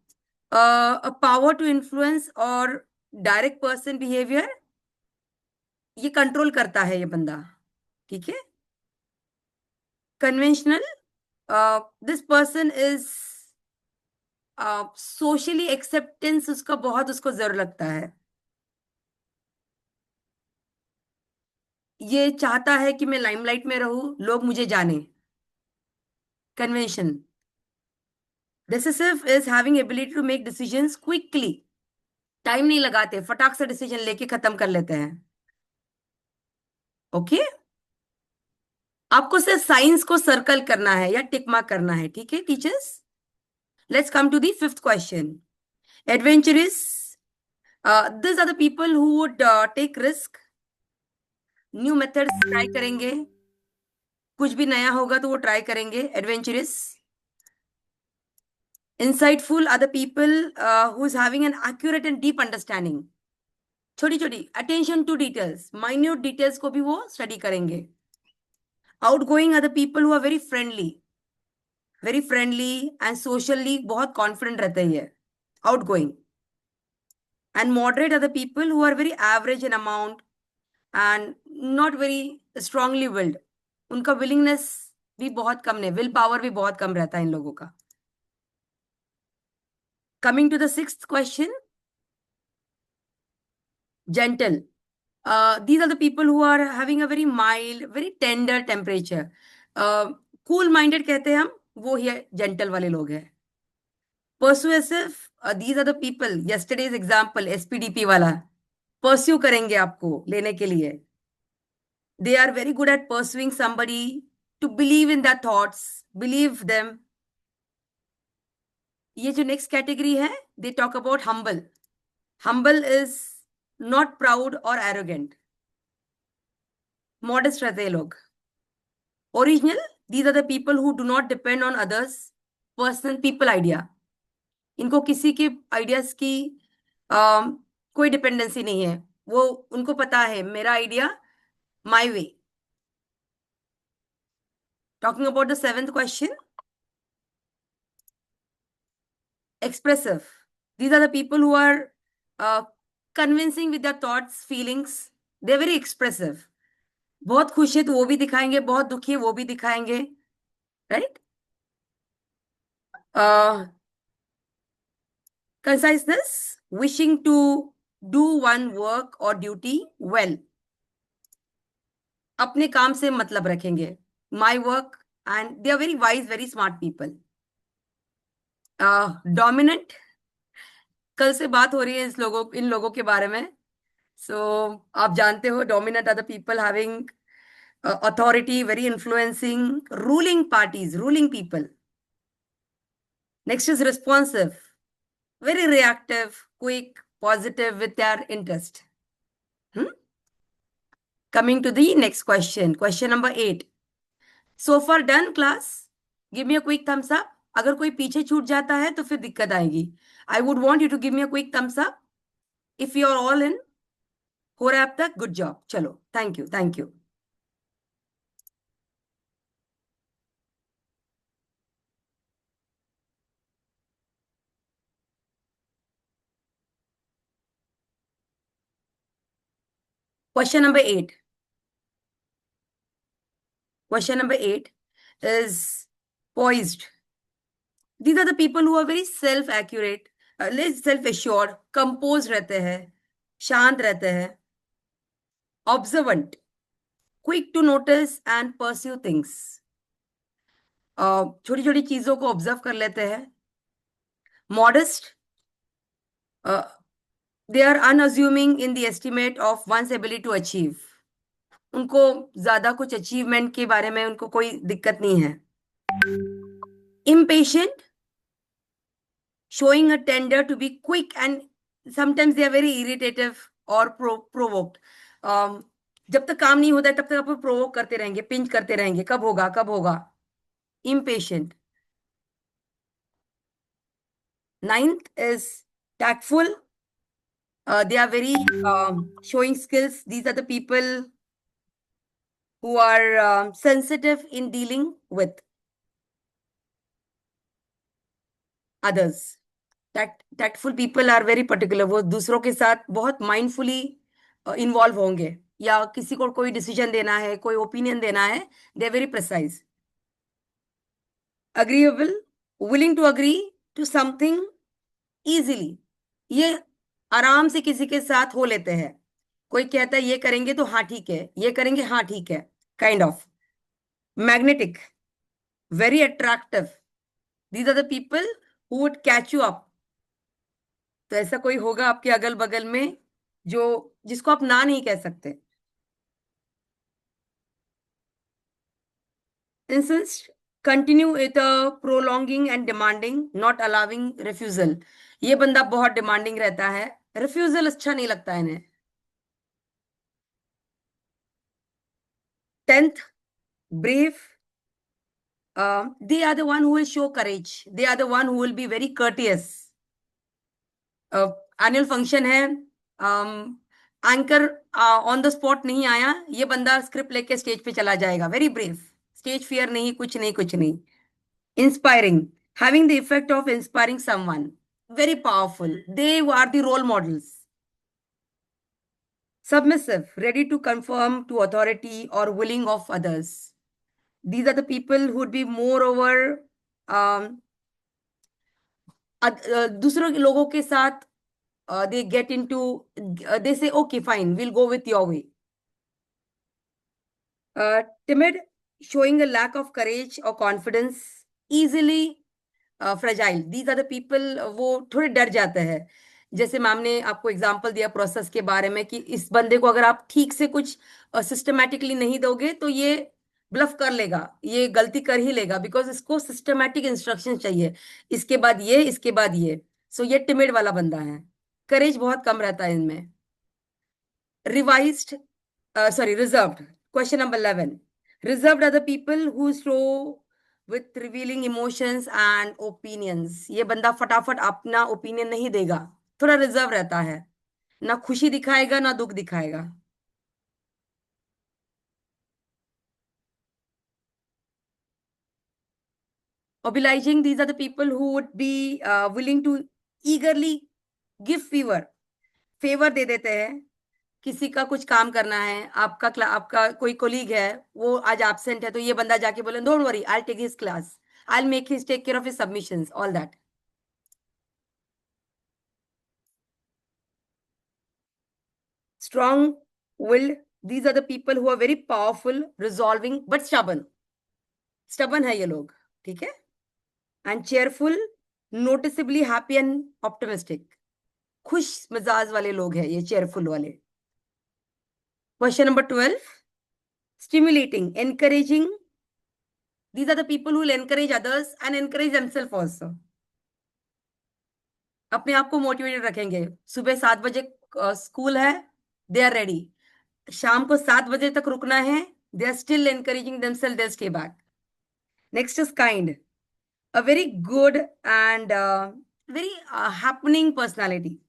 A power to influence or direct person behavior. ये control करता है ये बंदा. ठीक है? Conventional. This person is socially acceptance उसका बहुत उसको जरूर लगता है. ये चाहता है कि मैं लाइमलाइट में रहूं, लोग मुझे जाने. Convention. Decisive is having ability to make decisions quickly time नहीं लगाते, फटाक से डिसीजन लेके खत्म कर लेते हैं। ओके, आपको सिर्फ साइंस को सर्कल करना है या टिक मार्क करना है, ठीक है teachers. Let's come to the fifth question. Adventurous, this are the people who would take risk, new methods try करेंगे, कुछ भी नया होगा तो वो ट्राई करेंगे, adventurous. Insightful are the people who is having an accurate and deep understanding. छोटी छोटी attention to details, minute details को भी वो study करेंगे। Outgoing are the people who are very friendly and socially बहुत confident रहते हैं ये, outgoing. And moderate are the people who are very average in amount and not very strongly willed. उनका willingness भी बहुत कम है, will power भी बहुत कम रहता है इन लोगों का। Coming to the sixth question, gentle. These are the people who are having a very mild, very tender temperature. Cool minded कहते हैं हम, वो ही gentle वाले लोग हैं। Persuasive, these are the people, yesterday's example, SPDP वाला, pursue करेंगे आपको लेने के लिए। They are very good at pursuing somebody to believe in their thoughts, believe them. ये जो next category है, they talk about humble. Humble is not proud or arrogant. Modest रहते हैं लोग। Original, these are the people who do not depend on others, personal people idea. इनको किसी के ideas की कोई डिपेंडेंसी नहीं है, वो उनको पता है मेरा idea, my way. Talking about the seventh question, expressive. These are the people who are convincing with their thoughts, feelings. They're very expressive. बहुत खुश है तो वो भी दिखाएंगे, बहुत दुखी है वो भी दिखाएंगे, right. Conciseness, wishing to do one work or duty well. अपने काम से मतलब रखेंगे, my work, and they are very wise, very smart people. Dominant, कल से बात हो रही है इन लोगों के बारे में, so आप जानते हो dominant are the people having authority, very influencing, ruling parties, ruling people. Next is responsive, very reactive, quick, positive with their interest. Coming to the next question, question number 8. So far done class? Give me a quick thumbs up. अगर कोई पीछे छूट जाता है तो फिर दिक्कत आएगी। I would want you to give me a quick thumbs up if you are all in. हो रहा है अब तक? Good job. चलो, thank you, thank you. Question number 8. Question number 8 is poised. These are the people who are very self-accurate, self-assured, composed रहते हैं, शांत रहते हैं, observant, quick to notice and pursue things. छोटी छोटी चीजों को ऑब्जर्व कर लेते हैं, modest, they are unassuming in the estimate of one's ability to achieve. उनको ज्यादा कुछ अचीवमेंट के बारे में उनको कोई दिक्कत नहीं है। Impatient, showing a tender to be quick and sometimes they are very irritative or provoked. जब तक काम नहीं होता है तब तक आप प्रोवोक करते रहेंगे, पिंच करते रहेंगे, कब होगा कब होगा। Impatient. Ninth is tactful. They are very showing skills. These are the people who are sensitive in dealing with others. Tactful people are very particular. वो दूसरों के साथ बहुत mindfully involve होंगे, या किसी को कोई डिसीजन देना है, कोई ओपिनियन देना है, they are very precise. Agreeable, willing to agree to something easily. ये आराम से किसी के साथ हो लेते हैं, कोई कहता है ये करेंगे तो हाँ ठीक है, ये करेंगे हाँ ठीक है, kind of. Magnetic, very attractive. These are the people who would catch you up. तो ऐसा कोई होगा आपके अगल बगल में जो जिसको आप ना नहीं कह सकते. Insist, continue with a prolonging and demanding, not allowing refusal. ये बंदा बहुत डिमांडिंग रहता है, रिफ्यूजल अच्छा नहीं लगता है इन्हें. 10th, brave. They are the one who will show courage. They are the one who will be very courteous. Annual function है, एंकर ऑन द स्पॉट नहीं आया, ये बंदा स्क्रिप्ट लेके स्टेज पे चला जाएगा. वेरी ब्रेव, स्टेज फियर नहीं, कुछ नहीं, कुछ नहीं. Inspiring, having the effect of inspiring someone, very powerful. They are the role models. Submissive, ready to conform to authority or willing of others. These are the people who would be moreover um, दूसरों के लोगों के साथ they get into, they say okay fine, we'll go with your way. Timid, showing a lack of courage or confidence, easily fragile. These are the people, वो थोड़े डर जाते हैं. जैसे मैम ने आपको एग्जांपल दिया प्रोसेस के बारे में कि इस बंदे को अगर आप ठीक से कुछ सिस्टमैटिकली नहीं दोगे तो ये ब्लफ कर लेगा, ये गलती कर ही लेगा, बिकॉज इसको सिस्टमैटिक इंस्ट्रक्शन चाहिए. इसके बाद ये, इसके बाद ये. सो ये टिमिड वाला बंदा है. करेज बहुत कम रहता है इनमें. Revised, sorry, reserved. Question number 11. Reserved are the people who show with revealing emotions and opinions. ये बंदा फटाफट अपना ओपिनियन नहीं देगा, थोड़ा रिजर्व रहता है, ना खुशी दिखाएगा ना दुख दिखाएगा. Obliging, these are the people who would be willing to eagerly give favor दे देते हैं. किसी का कुछ काम करना है, आपका कोई कोलीग है, वो आज एब्सेंट है, तो ये बंदा जाके बोले don't worry, I take his class, I make his take care of his submissions, all that. Strong willed, these are the people who are very powerful, resolving but stubborn है ये लोग, ठीक है. And cheerful, noticeably happy and optimistic, खुश मिजाज वाले लोग हैं ये cheerful वाले. Question number 12. Stimulating, encouraging. These are the people who will encourage others and encourage themselves also. अपने आप को मोटिवेटेड रखेंगे. सुबह 7 बजे स्कूल है, दे आर रेडी. शाम को 7 बजे तक रुकना है, they are still encouraging themselves, they stay back. Next is kind, a very good and very happening personality.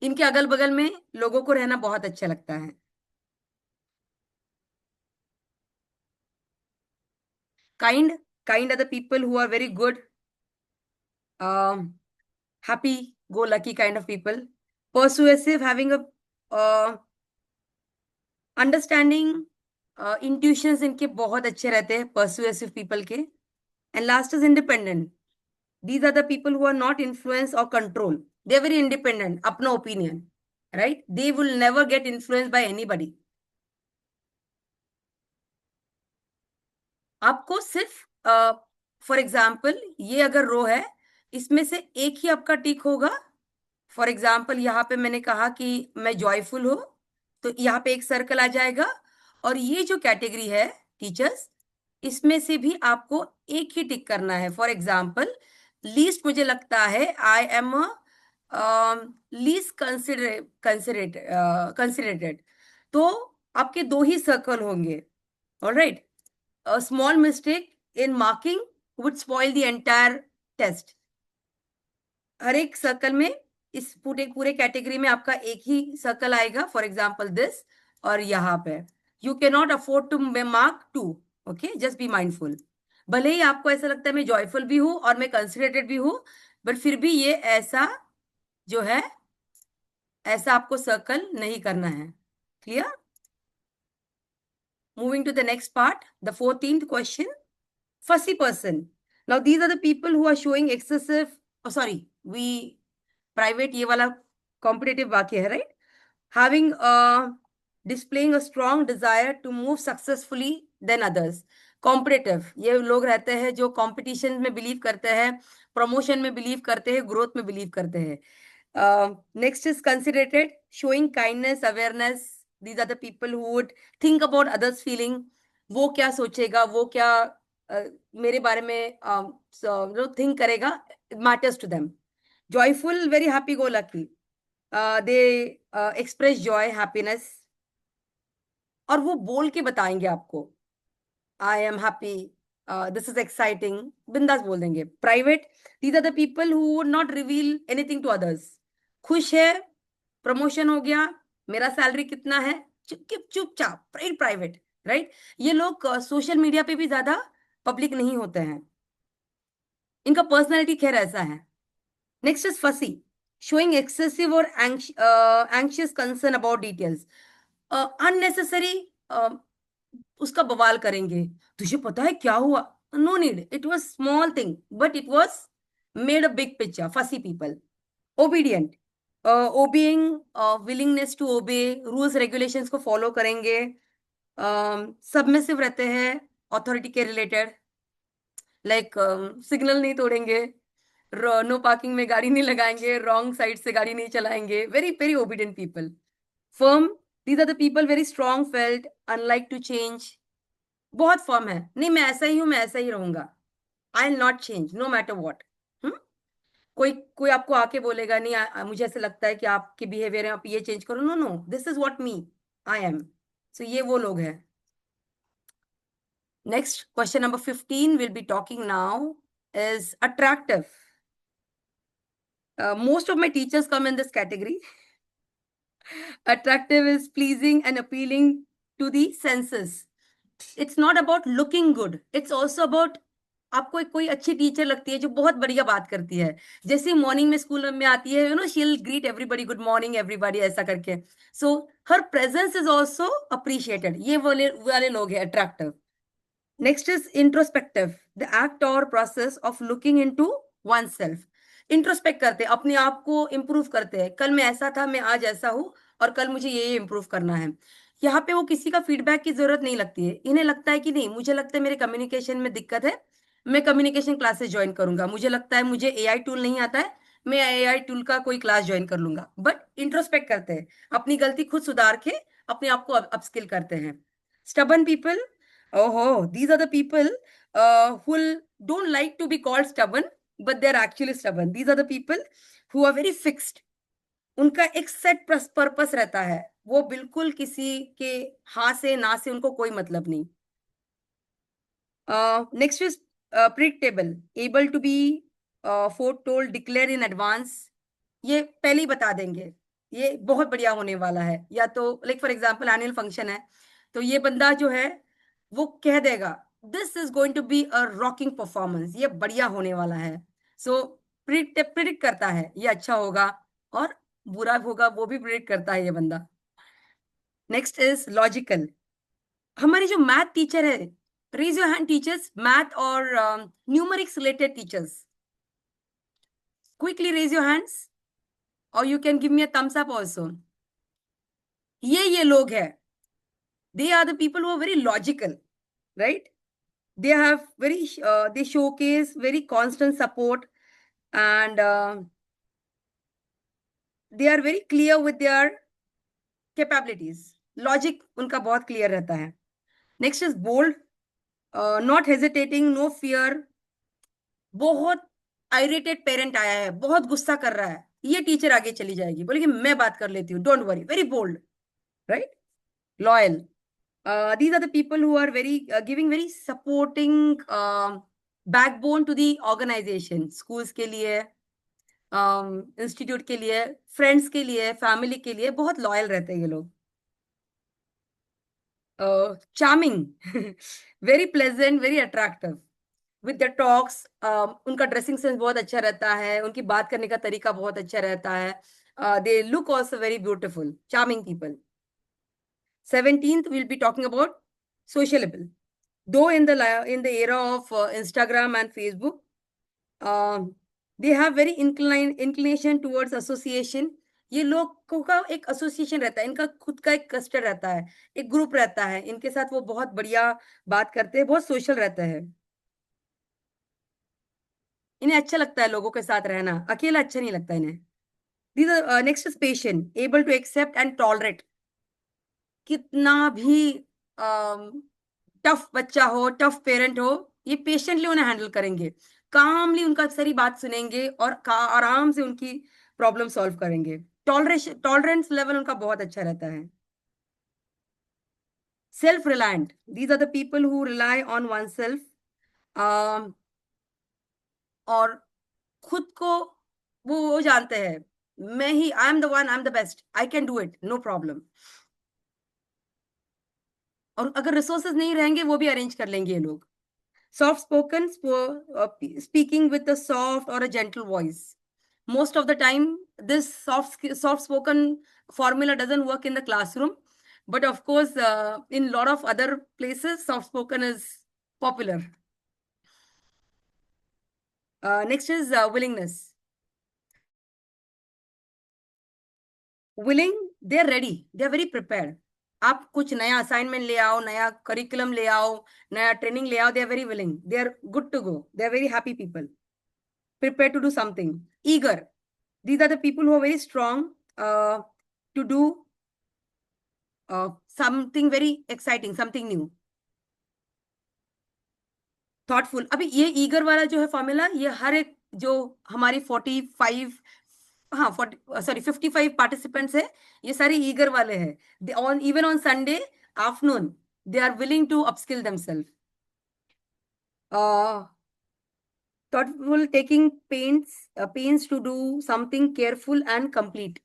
इनके अगल बगल में लोगों को रहना बहुत अच्छा लगता है. Kind are the people who are very good, happy go lucky kind of people. Persuasive, having a understanding, intuitions इनके बहुत अच्छे रहते हैं, persuasive people के. And last is independent. These are the people who are not influenced or controlled. They are very independent, अपना opinion, right? They will never get influenced by anybody. आपको सिर्फ for example ये अगर रो है, इसमें से एक ही आपका टिक होगा. फॉर एग्जाम्पल यहाँ पे मैंने कहा कि मैं जॉयफुल हूं, तो यहाँ पे एक सर्कल आ जाएगा. और ये जो कैटेगरी है टीचर्स, इसमें से भी आपको एक ही टिक करना है. फॉर एग्जाम्पल लीस्ट, मुझे लगता है आई एम लीस्ट कंसिडरेटेड, तो आपके 2 ही सर्कल होंगे. Alright. A small mistake in marking would spoil the entire test. हर एक सर्कल में, इस पूरे कैटेगरी में आपका एक ही सर्कल आएगा. फॉर एग्जाम्पल दिस, और यहाँ पे you can not afford to mark 2. Okay, just be mindful. भले ही आपको ऐसा लगता है मैं जॉयफुल भी हूं और मैं कंसिडरेटेड भी हूं, बट फिर भी ये ऐसा जो है, ऐसा आपको सर्कल नहीं करना है. Clear? Moving to the next part, the 14th question. Fussy person. Now these are the people who are showing excessive, private ये वाला competitive वाक्य है, right? Having displaying a strong desire to move successfully, than others. Competitive, ये लोग रहते हैं जो competition में बिलीव करते हैं, प्रमोशन में बिलीव करते हैं, ग्रोथ में बिलीव करते हैं. Next is considerated, showing kindness, awareness. These are the people who would think about others feeling. वो क्या सोचेगा, वो क्या मेरे बारे में थिंक करेगा, matters to them. Joyful, very happy go lucky. They express joy, happiness, और वो बोल के बताएंगे आपको, I am happy, this is exciting, बिंदास बोल देंगे. Private, these are the people who would not reveal anything to others. खुश है, प्रमोशन हो गया, मेरा सैलरी कितना है, चुपचाप, राइट, प्राइवेट, राइट. ये लोग सोशल मीडिया पे भी ज्यादा पब्लिक नहीं होते हैं, इनका पर्सनैलिटी खैर ऐसा है. Next is fussy, showing excessive और anxious concern about details. Unnecessary उसका बवाल करेंगे, तुझे पता है क्या हुआ, no need, it was small thing but it was made a big picture. Fussy people. Obedient, obeying, willingness to obey, rules regulations को फॉलो करेंगे. सबमिसिव रहते हैं अथॉरिटी के रिलेटेड, लाइक सिग्नल नहीं तोड़ेंगे, नो पार्किंग में गाड़ी नहीं लगाएंगे, रॉन्ग साइड से गाड़ी नहीं चलाएंगे. Very very obedient people. Firm, these are the people very strong felt, unlike to change. बहुत फर्म है, नहीं मैं ऐसा ही हूं, मैं ऐसा ही रहूंगा, I will not change no matter what. कोई कोई आपको आके बोलेगा नहीं, मुझे ऐसा लगता है कि आपके बिहेवियर है, आप ये चेंज करो, no no, this is what me I am. So ये वो लोग हैं. Next, question number 15 will be talking now is attractive. Most of my teachers come in this category. Attractive is pleasing and appealing to the senses. It's not about looking good. It's also about, आपको कोई अच्छी teacher लगती है जो बहुत बढ़िया बात करती है, जैसे मॉर्निंग में स्कूल में आती है, you know, she will greet everybody, good morning everybody, ऐसा करके. So her presence is also appreciated. ये वाले वाले लोग हैं attractive. Next is introspective, the act और process of looking into oneself. Introspect करते हैं, अपने आप को इम्प्रूव करते हैं, कल मैं ऐसा था, मैं आज ऐसा हूं, और कल मुझे ये इम्प्रूव करना है. यहाँ पे वो किसी का फीडबैक की जरूरत नहीं लगती है, इन्हें लगता है कि नहीं, मुझे लगता है मेरे कम्युनिकेशन में दिक्कत है, मैं कम्युनिकेशन क्लासेस ज्वाइन करूंगा. मुझे लगता है मुझे एआई टूल नहीं आता है, मैं एआई टूल का कोई क्लास ज्वाइन कर लूंगा. बट इंट्रोस्पेक्ट करते हैं, अपनी गलती खुद सुधार के अपने आप को अपस्किल करते हैं. Stubborn people, oh, these are the people who don't like to be called stubborn, but they're actually stubborn. These are the people who are very fixed. उनका एक सेट पर्पस रहता है, वो बिल्कुल किसी के हाँ से ना से उनको कोई मतलब नहीं. Next is predictable, able to be foretold, declare in advance. ये पहले ही बता देंगे ये बहुत बढ़िया होने वाला है, या तो like for example annual function है, तो ये बंदा जो है वो कह देगा this is going to be a rocking performance, ये बढ़िया होने वाला है. सो प्रिडिक्ट करता है ये अच्छा होगा, और बुरा होगा वो भी प्रिडिक्ट करता है ये बंदा. Next is logical. हमारी जो मैथ टीचर है, raise your hand teachers, math और numerics related teachers, quickly raise your hands, और you can give me a thumbs up also. ये लोग हैं, they are the people who are very logical, right? They have very they showcase very constant support, and they are very clear with their capabilities. Logic उनका बहुत clear रहता है. Next is bold, not hesitating, no fear. बहुत irritated parent आया है, बहुत गुस्सा कर रहा है, ये टीचर आगे चली जाएगी, बोलेगी मैं बात कर लेती हूँ, don't worry, very bold, right. Loyal, these are the people who are very giving very supporting backbone to the organization. schools के लिए, institute के लिए, friends के लिए, family के लिए बहुत loyal रहते हैं ये लोग. charming, very pleasant, very attractive with their talks. उनका dressing sense बहुत अच्छा रहता है, उनकी बात करने का तरीका बहुत अच्छा रहता है. they look also very beautiful, charming people. 17th we'll be talking about sociable. Though in the era of Instagram and Facebook, they have very inclination towards association, ये लोगों का एक एसोसिएशन रहता है, इनका खुद का एक क्लस्टर रहता है, एक ग्रुप रहता है, इनके साथ वो बहुत बढ़िया बात करते हैं, बहुत सोशल रहता है, इन्हें अच्छा लगता है लोगों के साथ रहना, अकेला अच्छा नहीं लगता इन्हें। Next is patient, able to accept and tolerate. कितना भी टफ बच्चा हो, टफ पेरेंट हो, ये पेशेंटली उन्हें हैंडल करेंगे, कामली उनका सारी बात सुनेंगे और आराम से उनकी प्रॉब्लम सॉल्व करेंगे। टॉलरेंस लेवल उनका बहुत अच्छा रहता है। Self reliant, these are the people who rely on oneself, और खुद को वो जानते हैं, मैं ही, I am the one, I am the best, I can do it, no problem. और अगर रिसोर्सेज नहीं रहेंगे वो भी अरेंज कर लेंगे ये लोग। Soft spoken, speaking with a soft or a gentle voice. Most of the time, this soft spoken formula doesn't work in the classroom, but of course, in a lot of other places, soft spoken is popular. Next is willingness. Willing, they are ready, they are very prepared. आप कुछ नया assignment ले आओ, नया curriculum ले आओ, नया training ले आओ, they are very willing, they are good to go, they are very happy people, prepared to do something. Eager, these are the people who are very strong to do something very exciting, something new. Thoughtful, अभी ये eager वाला जो है formula, ये हर एक जो हमारी 45, हाँ 55 पार्टिसिपेंट्स है, ये सारे ईगर वाले हैं। On even on Sunday afternoon they are willing to upskill themselves. Thoughtful, taking pains to do something careful and complete.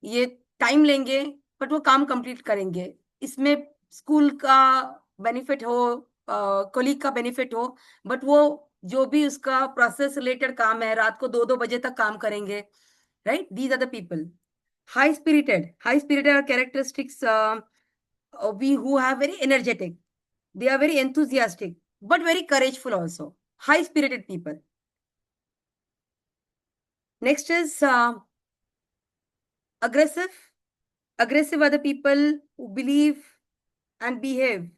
ये टाइम लेंगे बट वो काम कंप्लीट करेंगे, इसमें स्कूल का बेनिफिट हो, कोलीग का बेनिफिट हो, बट वो जो भी उसका प्रोसेस रिलेटेड काम है, रात को 2-2 बजे तक काम करेंगे, right? These are the people. High spirited are characteristics we who have very energetic, they are very enthusiastic but very courageful also, high spirited people. Next is aggressive are the people who believe and behave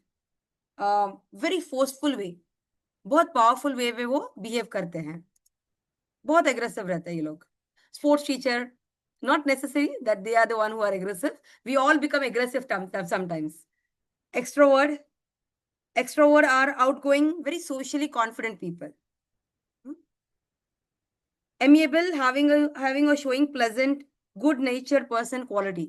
very forceful way, बहुत powerful वे में वो behave करते हैं, बहुत aggressive रहते हैं ये लोग। Sports teacher, not necessary that they are the one who are aggressive, we all become aggressive sometimes. Extrovert are outgoing, very socially confident people. Amiable, having a showing pleasant, good nature person quality.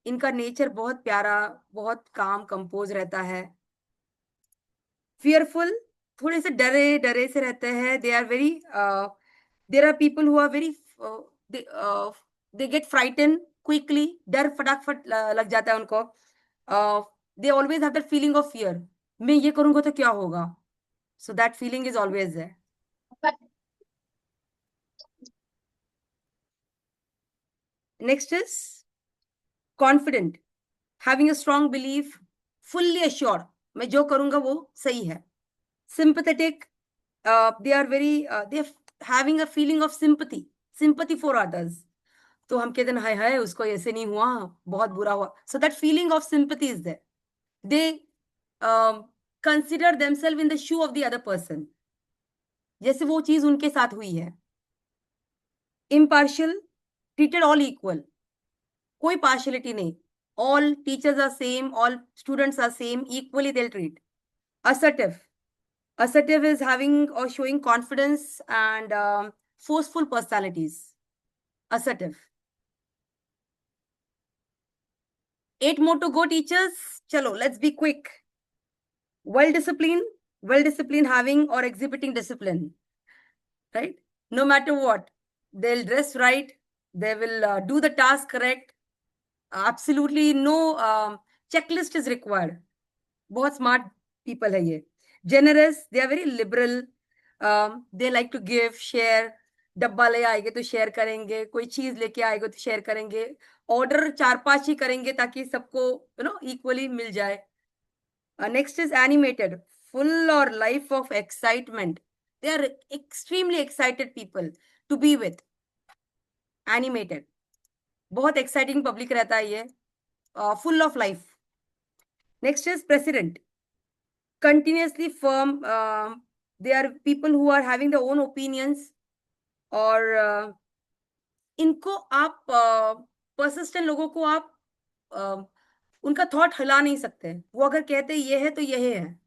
इनका nature बहुत प्यारा, बहुत काम compose रहता है। fearful, थोड़े से डरे से रहते हैं, they are very there are people who are very they get frightened quickly, डर फटाफट लग जाता है उनको। they always have that feeling of fear, मैं ये करूंगा तो क्या होगा, so that feeling is always there. Next is confident, having a strong belief, fully assured, मैं जो करूंगा वो सही है। Sympathetic, they are very they are having a feeling of sympathy for others. तो हम कहते हैं हाय हाय उसको ऐसे नहीं हुआ, बहुत बुरा हुआ, so that feeling of sympathy is there. They consider themselves in the shoe of the other person, जैसे वो चीज उनके साथ हुई है। Impartial, treated all equal, कोई partiality नहीं, all teachers are same, all students are same, equally they'll treat. Assertive is having or showing confidence and forceful personalities. Assertive. 8 more to go, teachers. Chalo, let's be quick. Well disciplined, having or exhibiting discipline, right? No matter what, they'll dress right, they will do the task correct. Absolutely no checklist is required. बहुत smart people है ये. Generous, they are very liberal, they like to give, share. डब्बा ले आएंगे तो share करेंगे, कोई चीज लेके आएंगे तो शेयर करेंगे, ऑर्डर 4-5 ही करेंगे ताकि सबको इक्वली मिल जाए। Next is animated, full or life of excitement, they are extremely excited people to be with. Animated, बहुत एक्साइटिंग पब्लिक रहता है ये, full of life. Next is president, continuously firm. They are people who are having their own opinions, और इनको आप persistent लोगों को आप उनका थॉट हिला नहीं सकते. वो अगर कहते ये है तो यही है.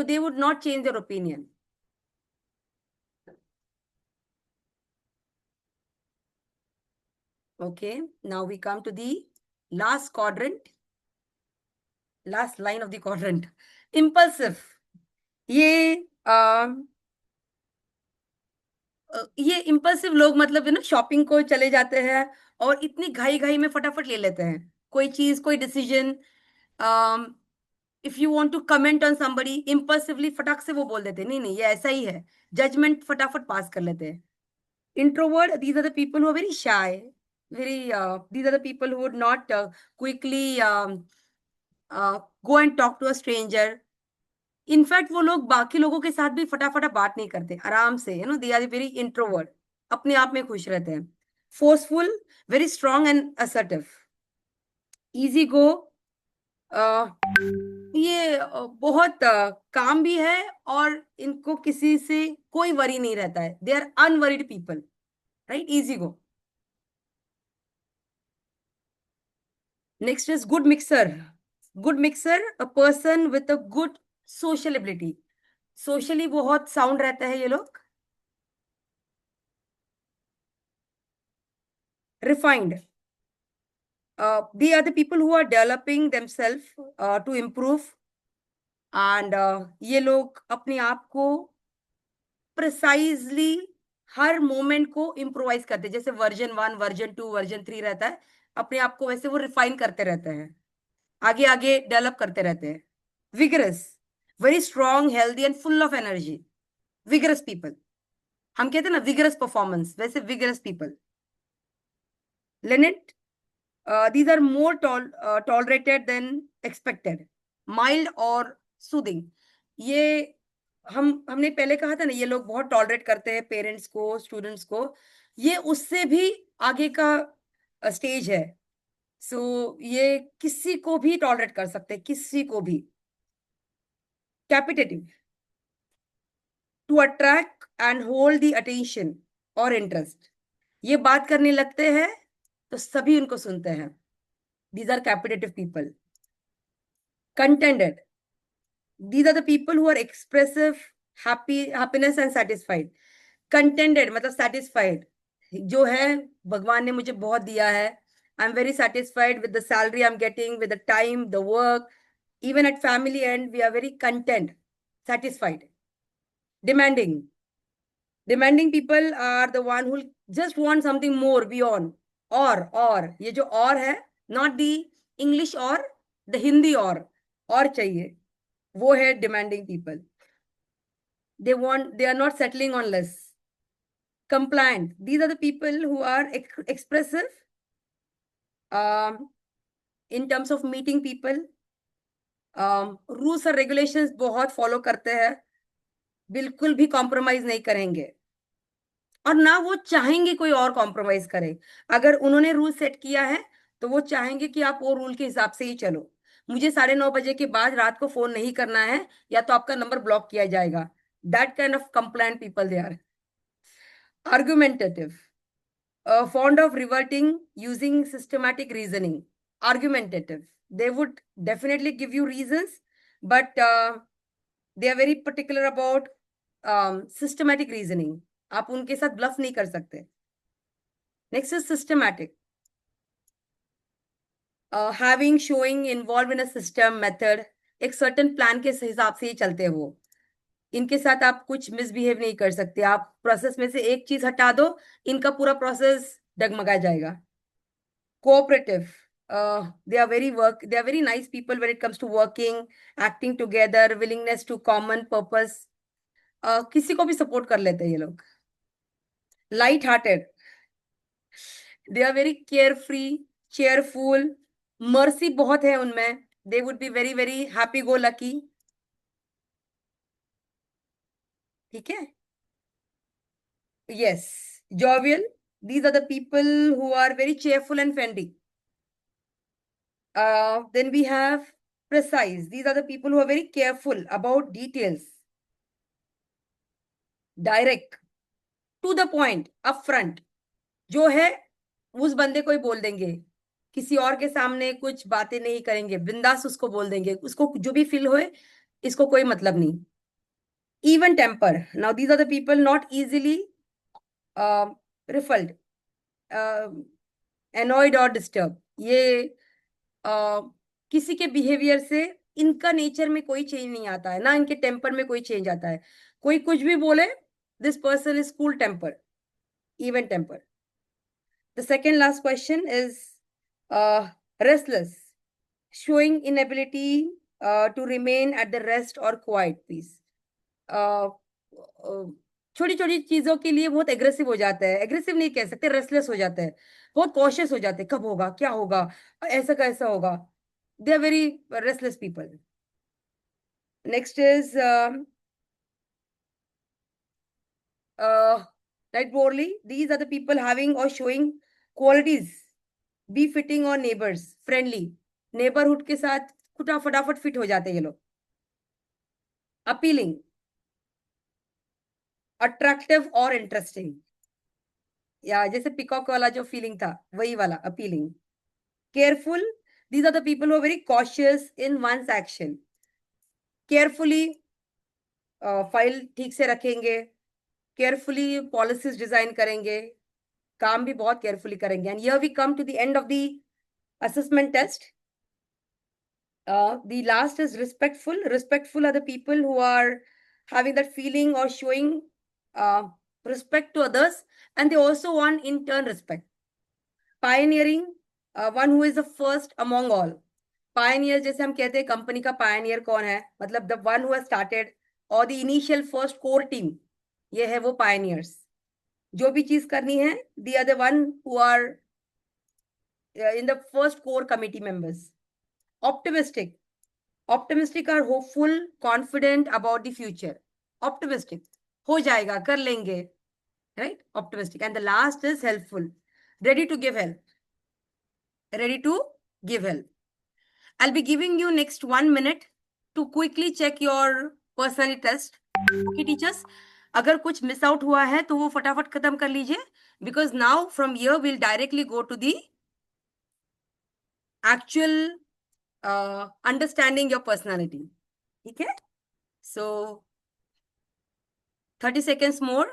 They would not change their opinion. Okay, now we come to the last quadrant, last line of the quadrant. Impulsive. ये इम्पल्सिव लोग, मतलब है ना, शॉपिंग को चले जाते हैं और इतनी घाई घाई में फटाफट ले लेते हैं कोई चीज, कोई decision. If you want to comment on somebody, impulsively फटाक से वो बोल देते हैं नहीं नहीं ये ऐसा ही है, जजमेंट फटाफट पास कर लेते हैं. Introvert, these are the people who are very shy, these are the people who would not quickly go and talk to a stranger. In fact वो लोग बाकी लोगों के साथ भी फटाफट बात नहीं करते, आराम से, दे आर वेरी इंट्रोवर्ट, अपने आप में खुश रहते हैं. Forceful, very strong and assertive. Easy go, ये बहुत काम भी है और इनको किसी से कोई वरी नहीं रहता है. They are unworried people, right? Easy go. Next is good mixer. Good mixer, a person with a good social ability. Socially बहुत साउंड रहता है ये लोग. Refined, they are the people who are developing themselves to improve, and ये लोग अपने आप को प्रिसाइजली हर मोमेंट को इम्प्रोवाइज करते हैं. जैसे वर्जन 1, वर्जन 2, वर्जन 3 रहता है, अपने आप को वैसे वो रिफाइन करते रहते हैं, आगे आगे डेवलप करते रहते हैं. Vigorous, very strong, healthy and full of energy. Vigorous people, हम कहते हैं ना विगरस परफॉर्मेंस, वैसे vigorous people. Lenient, these are more tolerated than expected, mild और soothing. ये हमने पहले कहा था ना, ये लोग बहुत टॉलरेट करते हैं पेरेंट्स को, स्टूडेंट्स को. ये उससे भी आगे का स्टेज है. सो ये किसी को भी टॉलरेट कर सकते हैं, किसी को भी. Captivative, to attract and hold the attention और इंटरेस्ट. ये बात करने लगते हैं तो सभी उनको सुनते हैं. These are capitative people. Contented, these are the people who are expressive, happiness and satisfied. Contented मतलब satisfied, जो है भगवान ने मुझे बहुत दिया है. I'm very satisfied with the salary I'm getting, with the time, the work. Even at family end, we are very content, satisfied. Demanding, demanding people are the one who just want something more beyond. और ये जो और है, not the English और the Hindi और चाहिए, वो है demanding people. They are not settling on less. Compliant, these are the people who are expressive in terms of meeting people. Rules और regulations बहुत follow करते हैं, बिल्कुल भी compromise नहीं करेंगे, और ना वो चाहेंगे कोई और कॉम्प्रोमाइज करे. अगर उन्होंने रूल सेट किया है तो वो चाहेंगे कि आप वो रूल के हिसाब से ही चलो. मुझे 9:30 बजे के बाद रात को फोन नहीं करना है, या तो आपका नंबर ब्लॉक किया जाएगा. That kind of compliant people they are. Argumentative, fond of reverting using systematic reasoning. Argumentative, they would definitely give you reasons, but they are very particular about systematic reasoning. आप उनके साथ bulb नहीं कर सकते. Next is systematic, having, showing, involve in a system, method. एक certain plan के हिसाब से ही चलते हैं वो. इनके साथ आप कुछ मिसबिहेव नहीं कर सकते. आप प्रोसेस में से एक चीज हटा दो, इनका पूरा प्रोसेस डगमगा जाएगा. Cooperative, they are very nice people when it comes to working, acting together, willingness to common purpose. किसी को भी सपोर्ट कर लेते हैं ये लोग. Light hearted, they are very carefree, cheerful, mercy बहुत है उनमें. They would be very very happy go lucky. ठीक है. Yes, jovial, These are the people who are very cheerful and friendly. Then we have precise. These are the people who are very careful about details. Direct, to the point, upfront. जो है उस बंदे को ही बोल देंगे, किसी और के सामने कुछ बातें नहीं करेंगे, बिंदास उसको बोल देंगे, उसको जो भी फील होए, इसको कोई मतलब नहीं. Even temper. Now these are the people not easily ruffled, annoyed or disturbed. ये किसी के बिहेवियर से इनका नेचर में कोई चेंज नहीं आता है, ना इनके टेम्पर में कोई चेंज आता है. कोई कुछ भी बोले, this person is cool temper, even temper. The second last question is restless, showing inability to remain at the rest or quiet peace. छोटी छोटी चीजों के लिए बहुत एग्रेसिव हो जाता है, एग्रेसिव नहीं कह सकते, रेस्टलेस हो जाता है, बहुत कॉशियस हो जाते हैं, कब होगा, क्या होगा, ऐसा कैसा होगा. They are very restless people. Next is right poorly. These are the people having or showing qualities befitting or neighbors, friendly. Neighborhood के साथ फटाफट फिट हो जाते हैं ये लोग. Appealing, attractive और interesting. या जैसे पिकॉक वाला जो फीलिंग था, वही वाला appealing. Careful. These are the people who are very cautious in one's action. Carefully file ठीक से रखेंगे, केयरफुली पॉलिसीज डिजाइन करेंगे, काम भी बहुत केयरफुली करेंगे. And here we come to the end of the assessment test. The last is respectful. Respectful are the people who are having that feeling or showing respect to others, and they also want in turn respect. Pioneering, one who is the first among all. Pioneer, जैसे हम कहते हैं company का pioneer कौन है, मतलब the one who has started or the initial first core team, ये है वो pioneers. जो भी चीज करनी है, they are the one who are in the first core committee members. Optimistic. Optimistic are hopeful, confident about the future. Optimistic, हो जाएगा, कर लेंगे, right? Optimistic. And the last is helpful, ready to give help. Ready to give help. I'll be giving you next 1 minute to quickly check your personality test. Okay, teachers? अगर कुछ miss out हुआ है तो वो फटाफट खत्म कर लीजिए, because now from here we'll directly go to the actual understanding your personality. ठीक है? So 30 seconds more.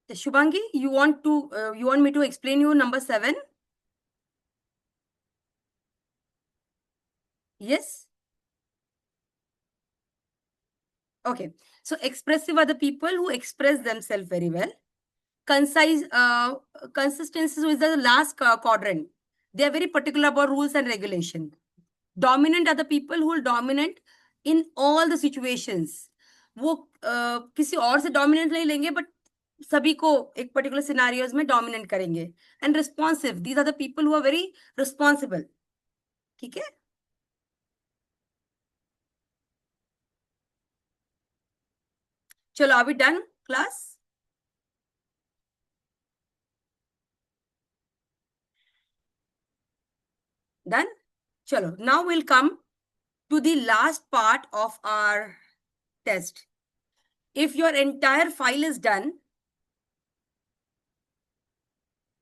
Shubhangi, you want me to explain you number 7? Yes? Okay. So expressive are the people who express themselves very well. Concise, consistency is the last quadrant. They are very particular about rules and regulation. Dominant are the people who will dominate in all the situations. वो किसी और से dominant नहीं लेंगे, but सभी को एक particular scenarios में dominant करेंगे. And responsive, these are the people who are very responsible. ठीक है? चलो, are we done, class? Done? Chalo, now we'll come to the last part of our test. If your entire file is done,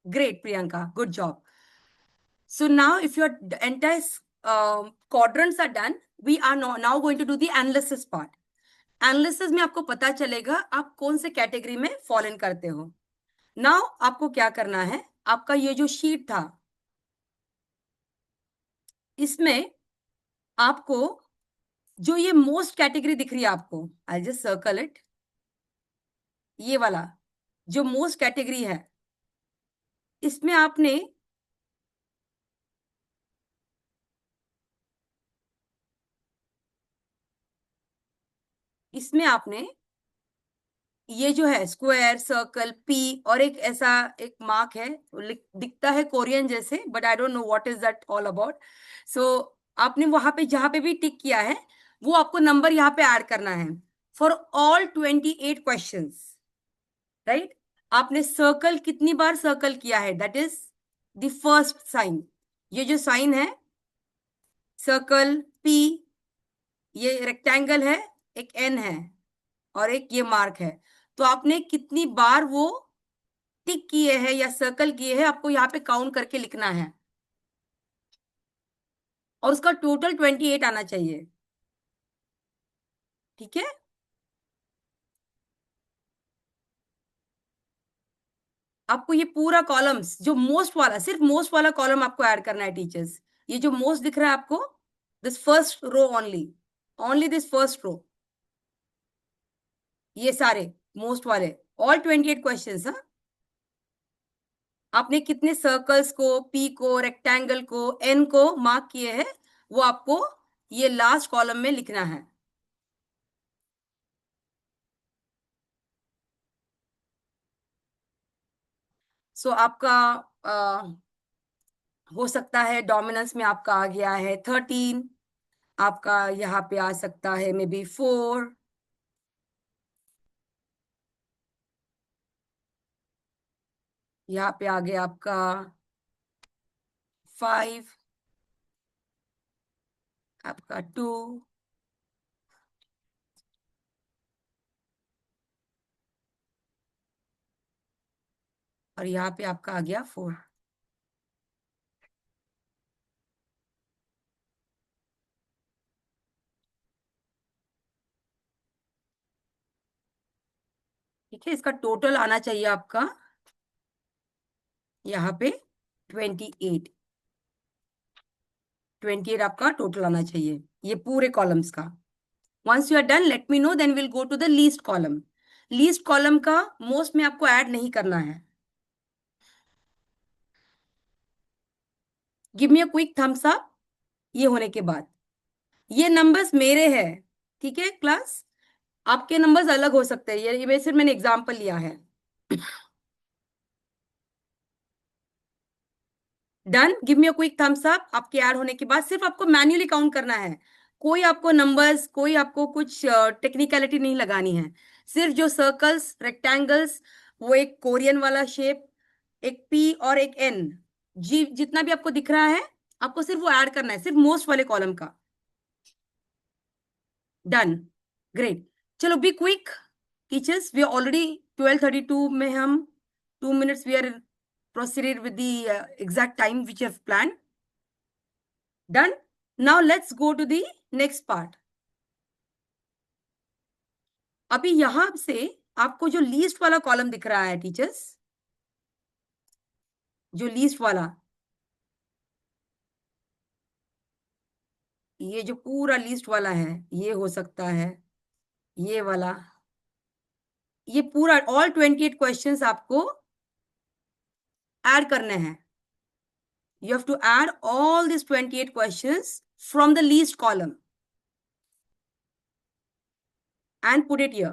great, Priyanka, good job. So now if your entire quadrants are done, we are now going to do the analysis part. Analysis में आपको पता चलेगा आप कौन से category में fall in करते हो. Now आपको क्या करना है, आपका ये जो शीट था, इसमें आपको जो ये मोस्ट कैटेगरी दिख रही है आपको, आई जस्ट सर्कल इट, ये वाला जो मोस्ट कैटेगरी है, इसमें आपने ये जो है स्क्वायर, सर्कल, पी और एक ऐसा एक मार्क है, दिखता है कोरियन जैसे, but I don't know what is that all about. So आपने वहां पे जहां पे भी टिक किया है वो आपको नंबर यहाँ पे ऐड करना है फॉर ऑल 28 क्वेश्चंस, राइट। आपने सर्कल कितनी बार सर्कल किया है, that is the first sign. ये जो साइन है सर्कल पी, ये रेक्टेंगल है, एक एन है और एक ये मार्क है, तो आपने कितनी बार वो टिक किए हैं या सर्कल किए हैं आपको यहाँ पे काउंट करके लिखना है, और उसका टोटल 28 आना चाहिए, ठीक है। आपको ये पूरा कॉलम्स जो मोस्ट वाला, सिर्फ मोस्ट वाला कॉलम आपको ऐड करना है टीचर्स। ये जो मोस्ट दिख रहा है आपको, this first row only, only this first row, ये सारे मोस्ट वाले ऑल 28 क्वेश्चंस। हाँ, आपने कितने सर्कल्स को, पी को, रेक्टेंगल को, एन को मार्क किए हैं वो आपको ये लास्ट कॉलम में लिखना है। सो आपका हो सकता है डोमिनेंस में आपका आ गया है 13, आपका यहाँ पे आ सकता है मे बी 4, यहाँ पे आ गया आपका 5, आपका 2, और यहाँ पे आपका आ गया 4। ठीक है, इसका टोटल आना चाहिए आपका यहाँ पे 28, 28 आपका टोटल आना चाहिए ये पूरे कॉलम्स का। Once you are done, let me know, then we'll go to the least column. Least column का most में आपको ऐड नहीं करना है। Give me a quick thumbs up ये होने के बाद। ये नंबर्स मेरे हैं, ठीक है क्लास, आपके नंबर्स अलग हो सकते हैं, ये सिर्फ मैंने एग्जाम्पल लिया है। Done, give me a quick thumbs up. आपके ऐड होने के बाद सिर्फ आपको मैन्युअली काउंट करना है, कोई आपको नंबर्स, कोई आपको कुछ टेक्निकलिटी नहीं लगानी है। सिर्फ जो सर्कल्स, रेक्टेंगल्स, वो एक कोरियन वाला शेप, एक पी और एक एन, जी जितना भी आपको दिख रहा है आपको सिर्फ वो ऐड करना है, सिर्फ मोस्ट वाले कॉलम का। Done, great. चलो be quick teachers, we are already 12:32 में, हम 2 minutes we are proceeded with the exact time which you have planned. Done. Now let's go to the next part. अभी यहां से आपको जो लीस्ट वाला कॉलम दिख रहा है टीचर्स, जो लीस्ट वाला, ये जो पूरा लीस्ट वाला है, ये हो सकता है ये वाला, ये पूरा ऑल 28 क्वेश्चंस आपको ऐड करने हैं। You have to add all these 28 questions from the least column and put it here.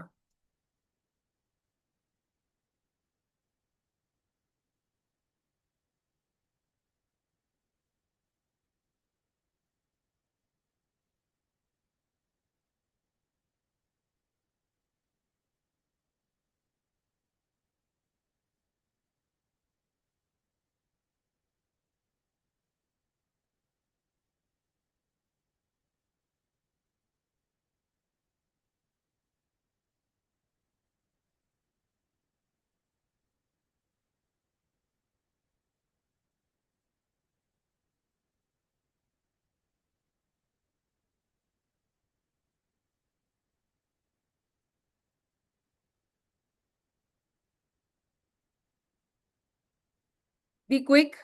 Be quick.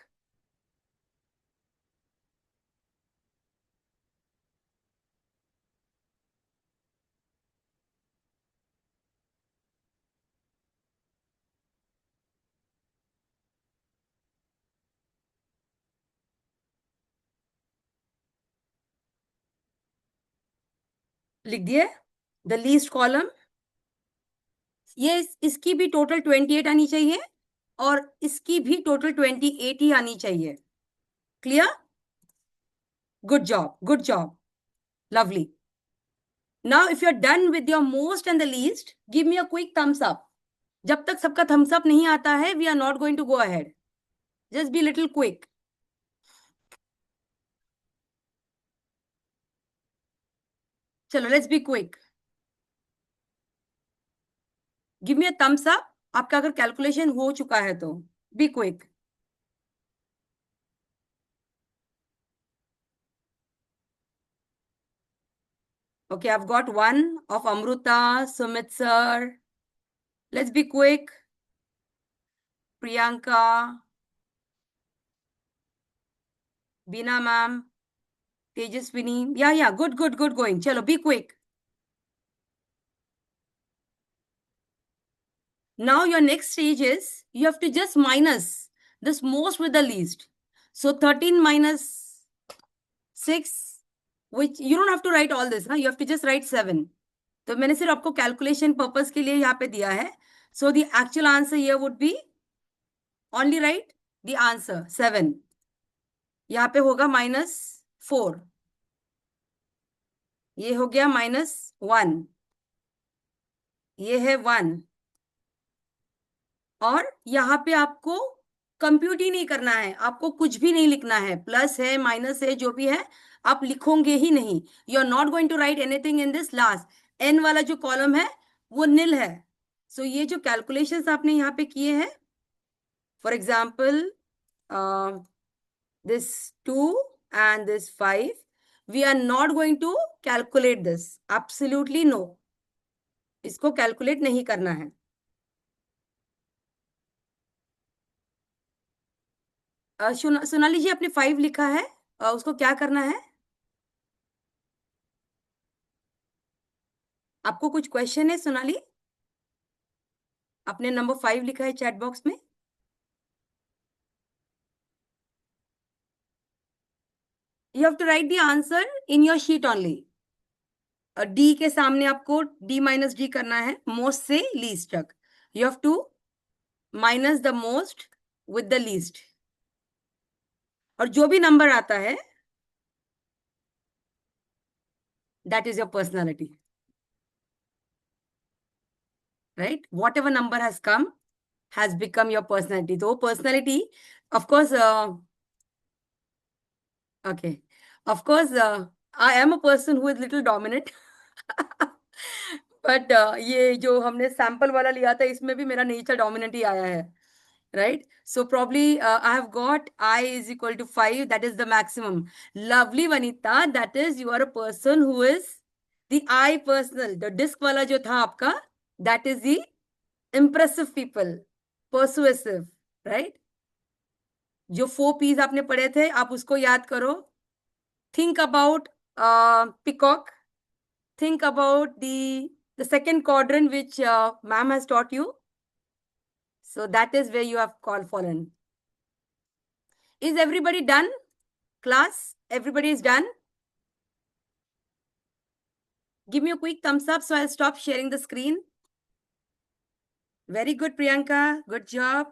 लिख दिए द लीस्ट कॉलम, ये इसकी भी टोटल 28 आनी चाहिए और इसकी भी टोटल 28 ही आनी चाहिए. Clear? Good job, good job, lovely. Now, if you're done with your most and the least, give me a quick thumbs up. जब तक सबका thumbs up नहीं आता है, we are not going to go ahead. Just be little quick. चलो, let's be quick. Give me a thumbs up. आपका अगर calculation हो चुका है तो be quick. Okay, I've got one of Amruta, Sumit sir. Let's be quick. Priyanka, Beena ma'am, Tejaswini. Yeah, good going. Chalo, be quick. Now your next stage is you have to just minus this most with the least. So 13 minus 6, which you don't have to write all this, huh? You have to just write 7. तो मैंने सिर्फ आपको calculation purpose के लिए यहाँ पे दिया है. So the actual answer here would be only write the answer 7. यहाँ पे होगा -4. ये हो गया -1. ये है 1. और यहाँ पे आपको कंप्यूट ही नहीं करना है, आपको कुछ भी नहीं लिखना है. प्लस है, माइनस है, जो भी है आप लिखोगे ही नहीं. You are not going to write anything in this last. N वाला जो कॉलम है वो नील है. सो ये जो कैलकुलेशंस आपने यहाँ पे किए हैं, for example this 2 and this 5, we are not going to calculate this. Absolutely no, इसको कैलकुलेट नहीं करना है. सोनाली जी, आपने 5 लिखा है, उसको क्या करना है? आपको कुछ क्वेश्चन है सोनाली? आपने नंबर 5 लिखा है चैट बॉक्स में. You have to write the answer in your sheet only. D के सामने आपको डी माइनस डी करना है, मोस्ट से लीस्ट तक. You have to minus the most with the least. और जो भी नंबर आता है that is your personality, right? Whatever number has come has become your personality. So personality, of course, okay, of course, I am a person who is little dominant. But ये जो हमने sample वाला लिया था, इसमें भी मेरा nature dominant ही आया है, right? So probably I have got I is equal to 5. That is the maximum. Lovely Vanita, that is you are a person who is the I personal. The disc वाला जो था आपका, that is the impressive people. Persuasive, right? जो 4 P's आपने पढ़े थे, आप उसको याद करो. Think about peacock. Think about the second quadrant which ma'am has taught you. So that is where you have fallen. Is everybody done? Class, everybody is done? Give me a quick thumbs up so I'll stop sharing the screen. Very good, Priyanka. Good job.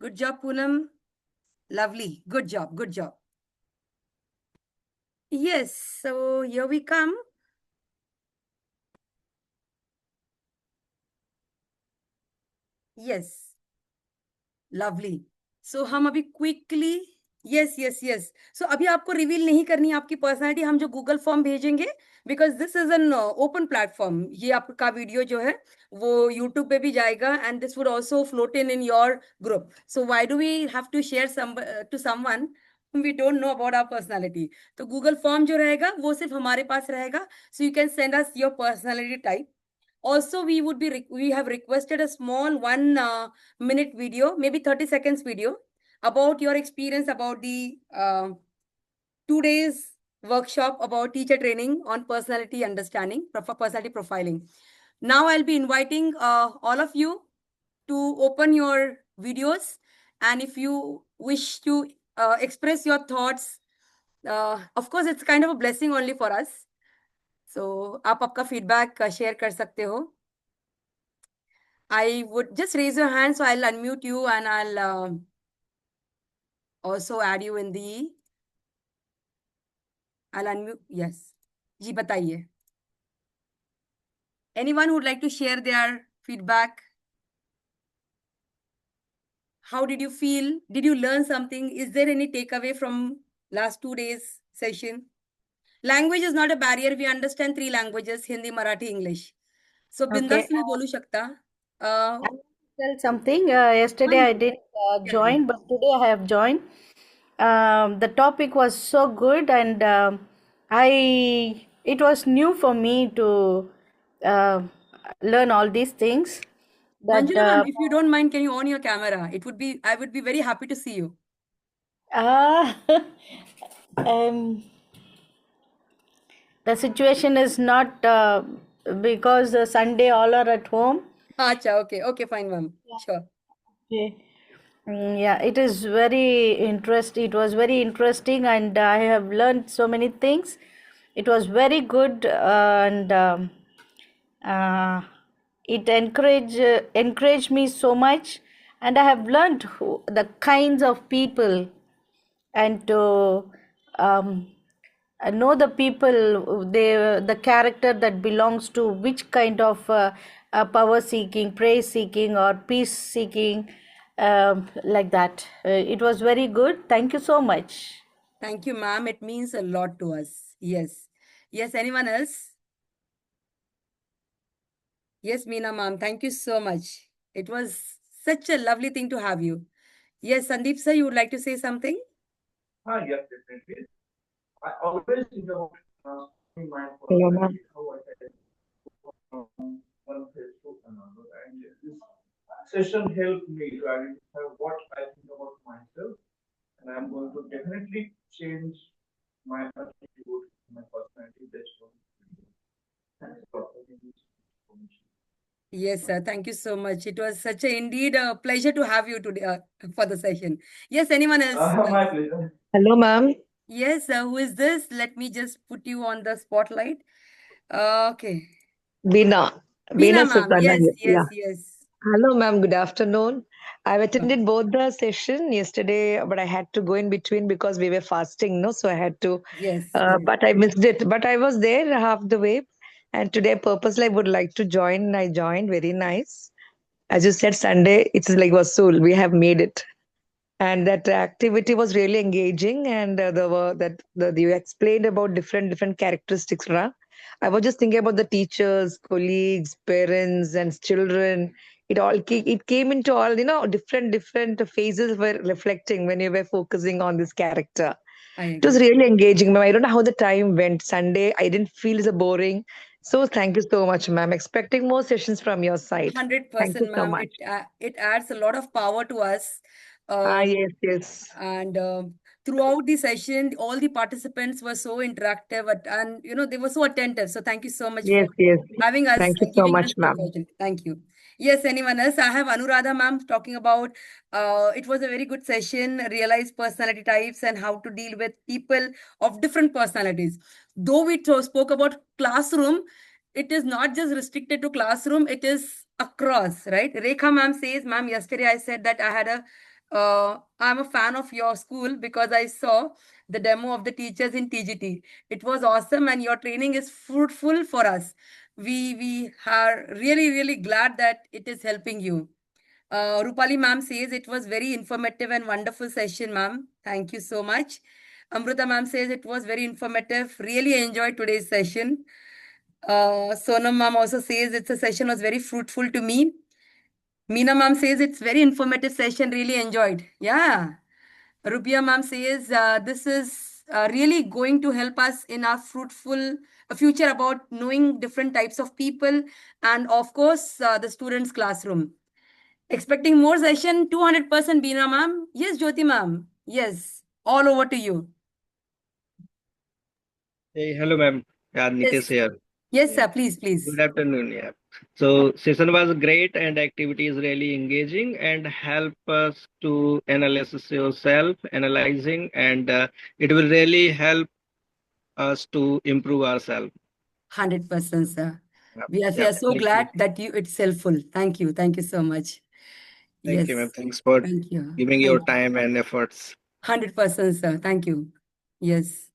Good job, Poonam. Lovely. Good job. Good job. Yes, so here we come. Yes. Lovely. So हम अभी quickly, yes, सो अभी आपको reveal नहीं करनी है आपकी personality. हम जो गूगल फॉर्म भेजेंगे, because this is an open platform. ये आपका वीडियो जो है वो यूट्यूब पे भी जाएगा and this would also float in your group. So why do we have to share to someone we don't know about our personality? तो Google form जो रहेगा वो सिर्फ हमारे पास रहेगा. So you can send us your personality type. Also, we have requested a small 1 minute video, maybe 30 seconds video about your experience about the 2 days workshop about teacher training on personality understanding, personality profiling. Now I'll be inviting all of you to open your videos, and if you wish to express your thoughts, of course it's kind of a blessing only for us. So आप आपका feedback share कर सकते हो. I would just raise your hand, so I'll unmute you and I'll also add you in the. I'll unmute. Yes. जी बताइए. Anyone who'd like to share their feedback? How did you feel? Did you learn something? Is there any takeaway from last 2 days session? Language is not a barrier. We understand 3 languages: Hindi, Marathi, English. So Okay. बिंदास में बोलू शकता. I want to tell something. Yesterday I didn't Yeah, join, but today I have joined. The topic was so good, and it was new for me to uh, learn all these things. But Manjula ma'am, if you don't mind, can you on your camera? I would be very happy to see you. uh, um, the situation is not because Sunday all are at home. Acha, okay, fine, ma'am. Sure. Okay. Yeah, it is very interesting. It was very interesting, and I have learned so many things. It was very good, and uh, it encouraged me so much, and I have learned the kinds of people, and to um, know the people, the character that belongs to which kind of power seeking, praise seeking, or peace seeking, like that. It was very good. Thank you so much. Thank you, ma'am. It means a lot to us. Yes. Yes, anyone else? Yes, Meena ma'am. Thank you so much. It was such a lovely thing to have you. Yes, Sandeep sir, you would like to say something? Yes, definitely. I always think about being mindful Hello, of ma'am. how I can from one phase to another. And this session helped me to identify what I think about myself, and I'm going to definitely change my attitude, my personality based on it. Thanks for giving this information. Yes, sir. Thank you so much. It was such a indeed a pleasure to have you today for the session. Yes, anyone else? My pleasure. Hello, ma'am. Yes, who is this? Let me just put you on the spotlight. Okay. Veena, Veena Veena ma'am. Sultana. Yes, Yeah. yes. Hello, ma'am. Good afternoon. I've attended both the session yesterday, but I had to go in between because we were fasting, no? So I had to, Yes. but I missed it. But I was there half the way. And today, purposely, I would like to join. I joined. Very nice. As you said, Sunday, it's like Vasool. We have made it. And that activity was really engaging, and you explained about different characteristics, right? I was just thinking about the teachers, colleagues, parents, and children. It came into all, different phases were reflecting when you were focusing on this character. I It was agree. really engaging, ma'am. I don't know how the time went. Sunday, I didn't feel so boring. So thank you so much, ma'am. Expecting more sessions from your side. Thank you 100%, so ma'am. much. It adds a lot of power to us. Yes, yes. And throughout the session, all the participants were so interactive and they were so attentive. So thank you so much for Yes, yes. having us Thank you and so giving much, us the ma'am. opportunity. Thank you. Yes, anyone else? I have Anuradha ma'am talking about it was a very good session, realize personality types and how to deal with people of different personalities. Though we spoke about classroom, it is not just restricted to classroom, it is across, right? Rekha ma'am says, ma'am, yesterday I said that I'm a fan of your school because I saw the demo of the teachers in TGT. It was awesome, and your training is fruitful for us. We are really glad that it is helping you. Rupali ma'am says it was very informative and wonderful session, ma'am. Thank you so much. Amruta ma'am says it was very informative. Really enjoyed today's session. Sonam ma'am also says it's a session was very fruitful to me. Meena ma'am says it's very informative session, really enjoyed. Yeah. Rupia ma'am says this is really going to help us in our fruitful future about knowing different types of people and of course the students classroom. Expecting more session, 200% Beena ma'am. Yes, Jyoti ma'am. Yes, all over to you. Hey, hello, ma'am. Yeah, Yes, Nitesh here. yes, Yeah. sir. Please. Good afternoon. Yeah. So session was great and activity is really engaging and help us to analyze yourself, analyzing, and it will really help us to improve ourselves. 100%, sir. We are so definitely. glad that it's helpful. Thank you. Thank you so much. Thank you, Yes. ma'am. Thanks for Thank you. giving your Thank you. time and efforts. 100%, sir. Thank you. Yes.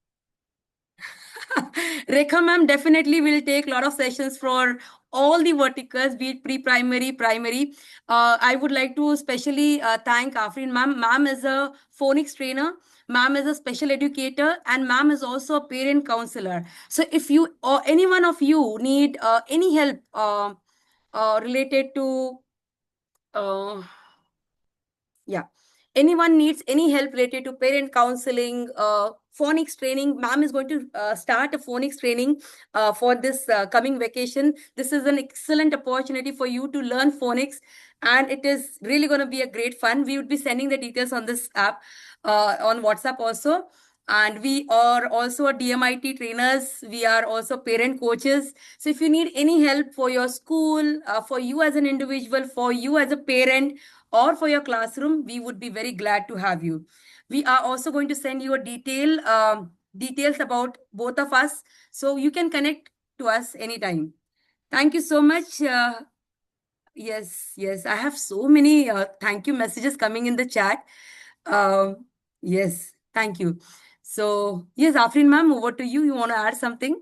Rekha ma'am definitely will take a lot of sessions for all the verticals, be it pre-primary, primary. I would like to especially thank Afrin ma'am. Ma'am is a phonics trainer. Ma'am is a special educator, and ma'am is also a parent counselor. So if you or any one of you need any help related to yeah, anyone needs any help related to parent counseling, phonics training, ma'am is going to start a phonics training for this coming vacation. This is an excellent opportunity for you to learn phonics, and it is really going to be a great fun. We would be sending the details on this app on WhatsApp also. And we are also a DMIT trainers. We are also parent coaches. So if you need any help for your school, for you as an individual, for you as a parent, or for your classroom, we would be very glad to have you. We are also going to send you a details about both of us, so you can connect to us anytime. Thank you so much. Yes, I have so many thank you messages coming in the chat. Yes, thank you. So yes, Afrin ma'am, over to you. You want to add something?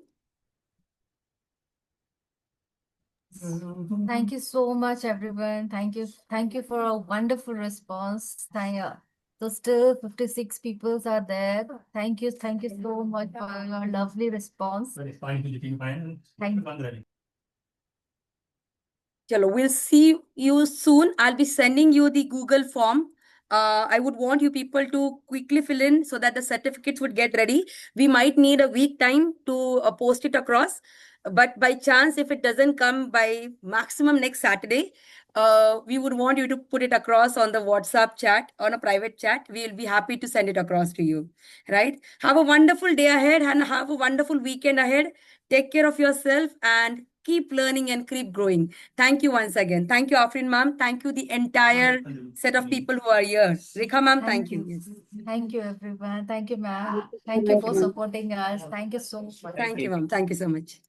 Thank you so much, everyone. Thank you for a wonderful response. So still 56 people are there. Thank you so much for your lovely response. Thank you. Chalo, we'll see you soon. I'll be sending you the Google form. I would want you people to quickly fill in so that the certificates would get ready. We might need a week time to post it across. But by chance, if it doesn't come by maximum next Saturday, we would want you to put it across on the WhatsApp chat, on a private chat. We'll be happy to send it across to you. Right? Have a wonderful day ahead and have a wonderful weekend ahead. Take care of yourself and keep learning and keep growing. Thank you once again. Thank you, Afrin ma'am. Thank you, the entire set of people who are here. Rekha ma'am, thank you. Yes. Thank you, everyone. Thank you, ma'am. you so Thank you much, for ma'am. supporting us. Thank you so much. Thank you, ma'am. Thank you so much.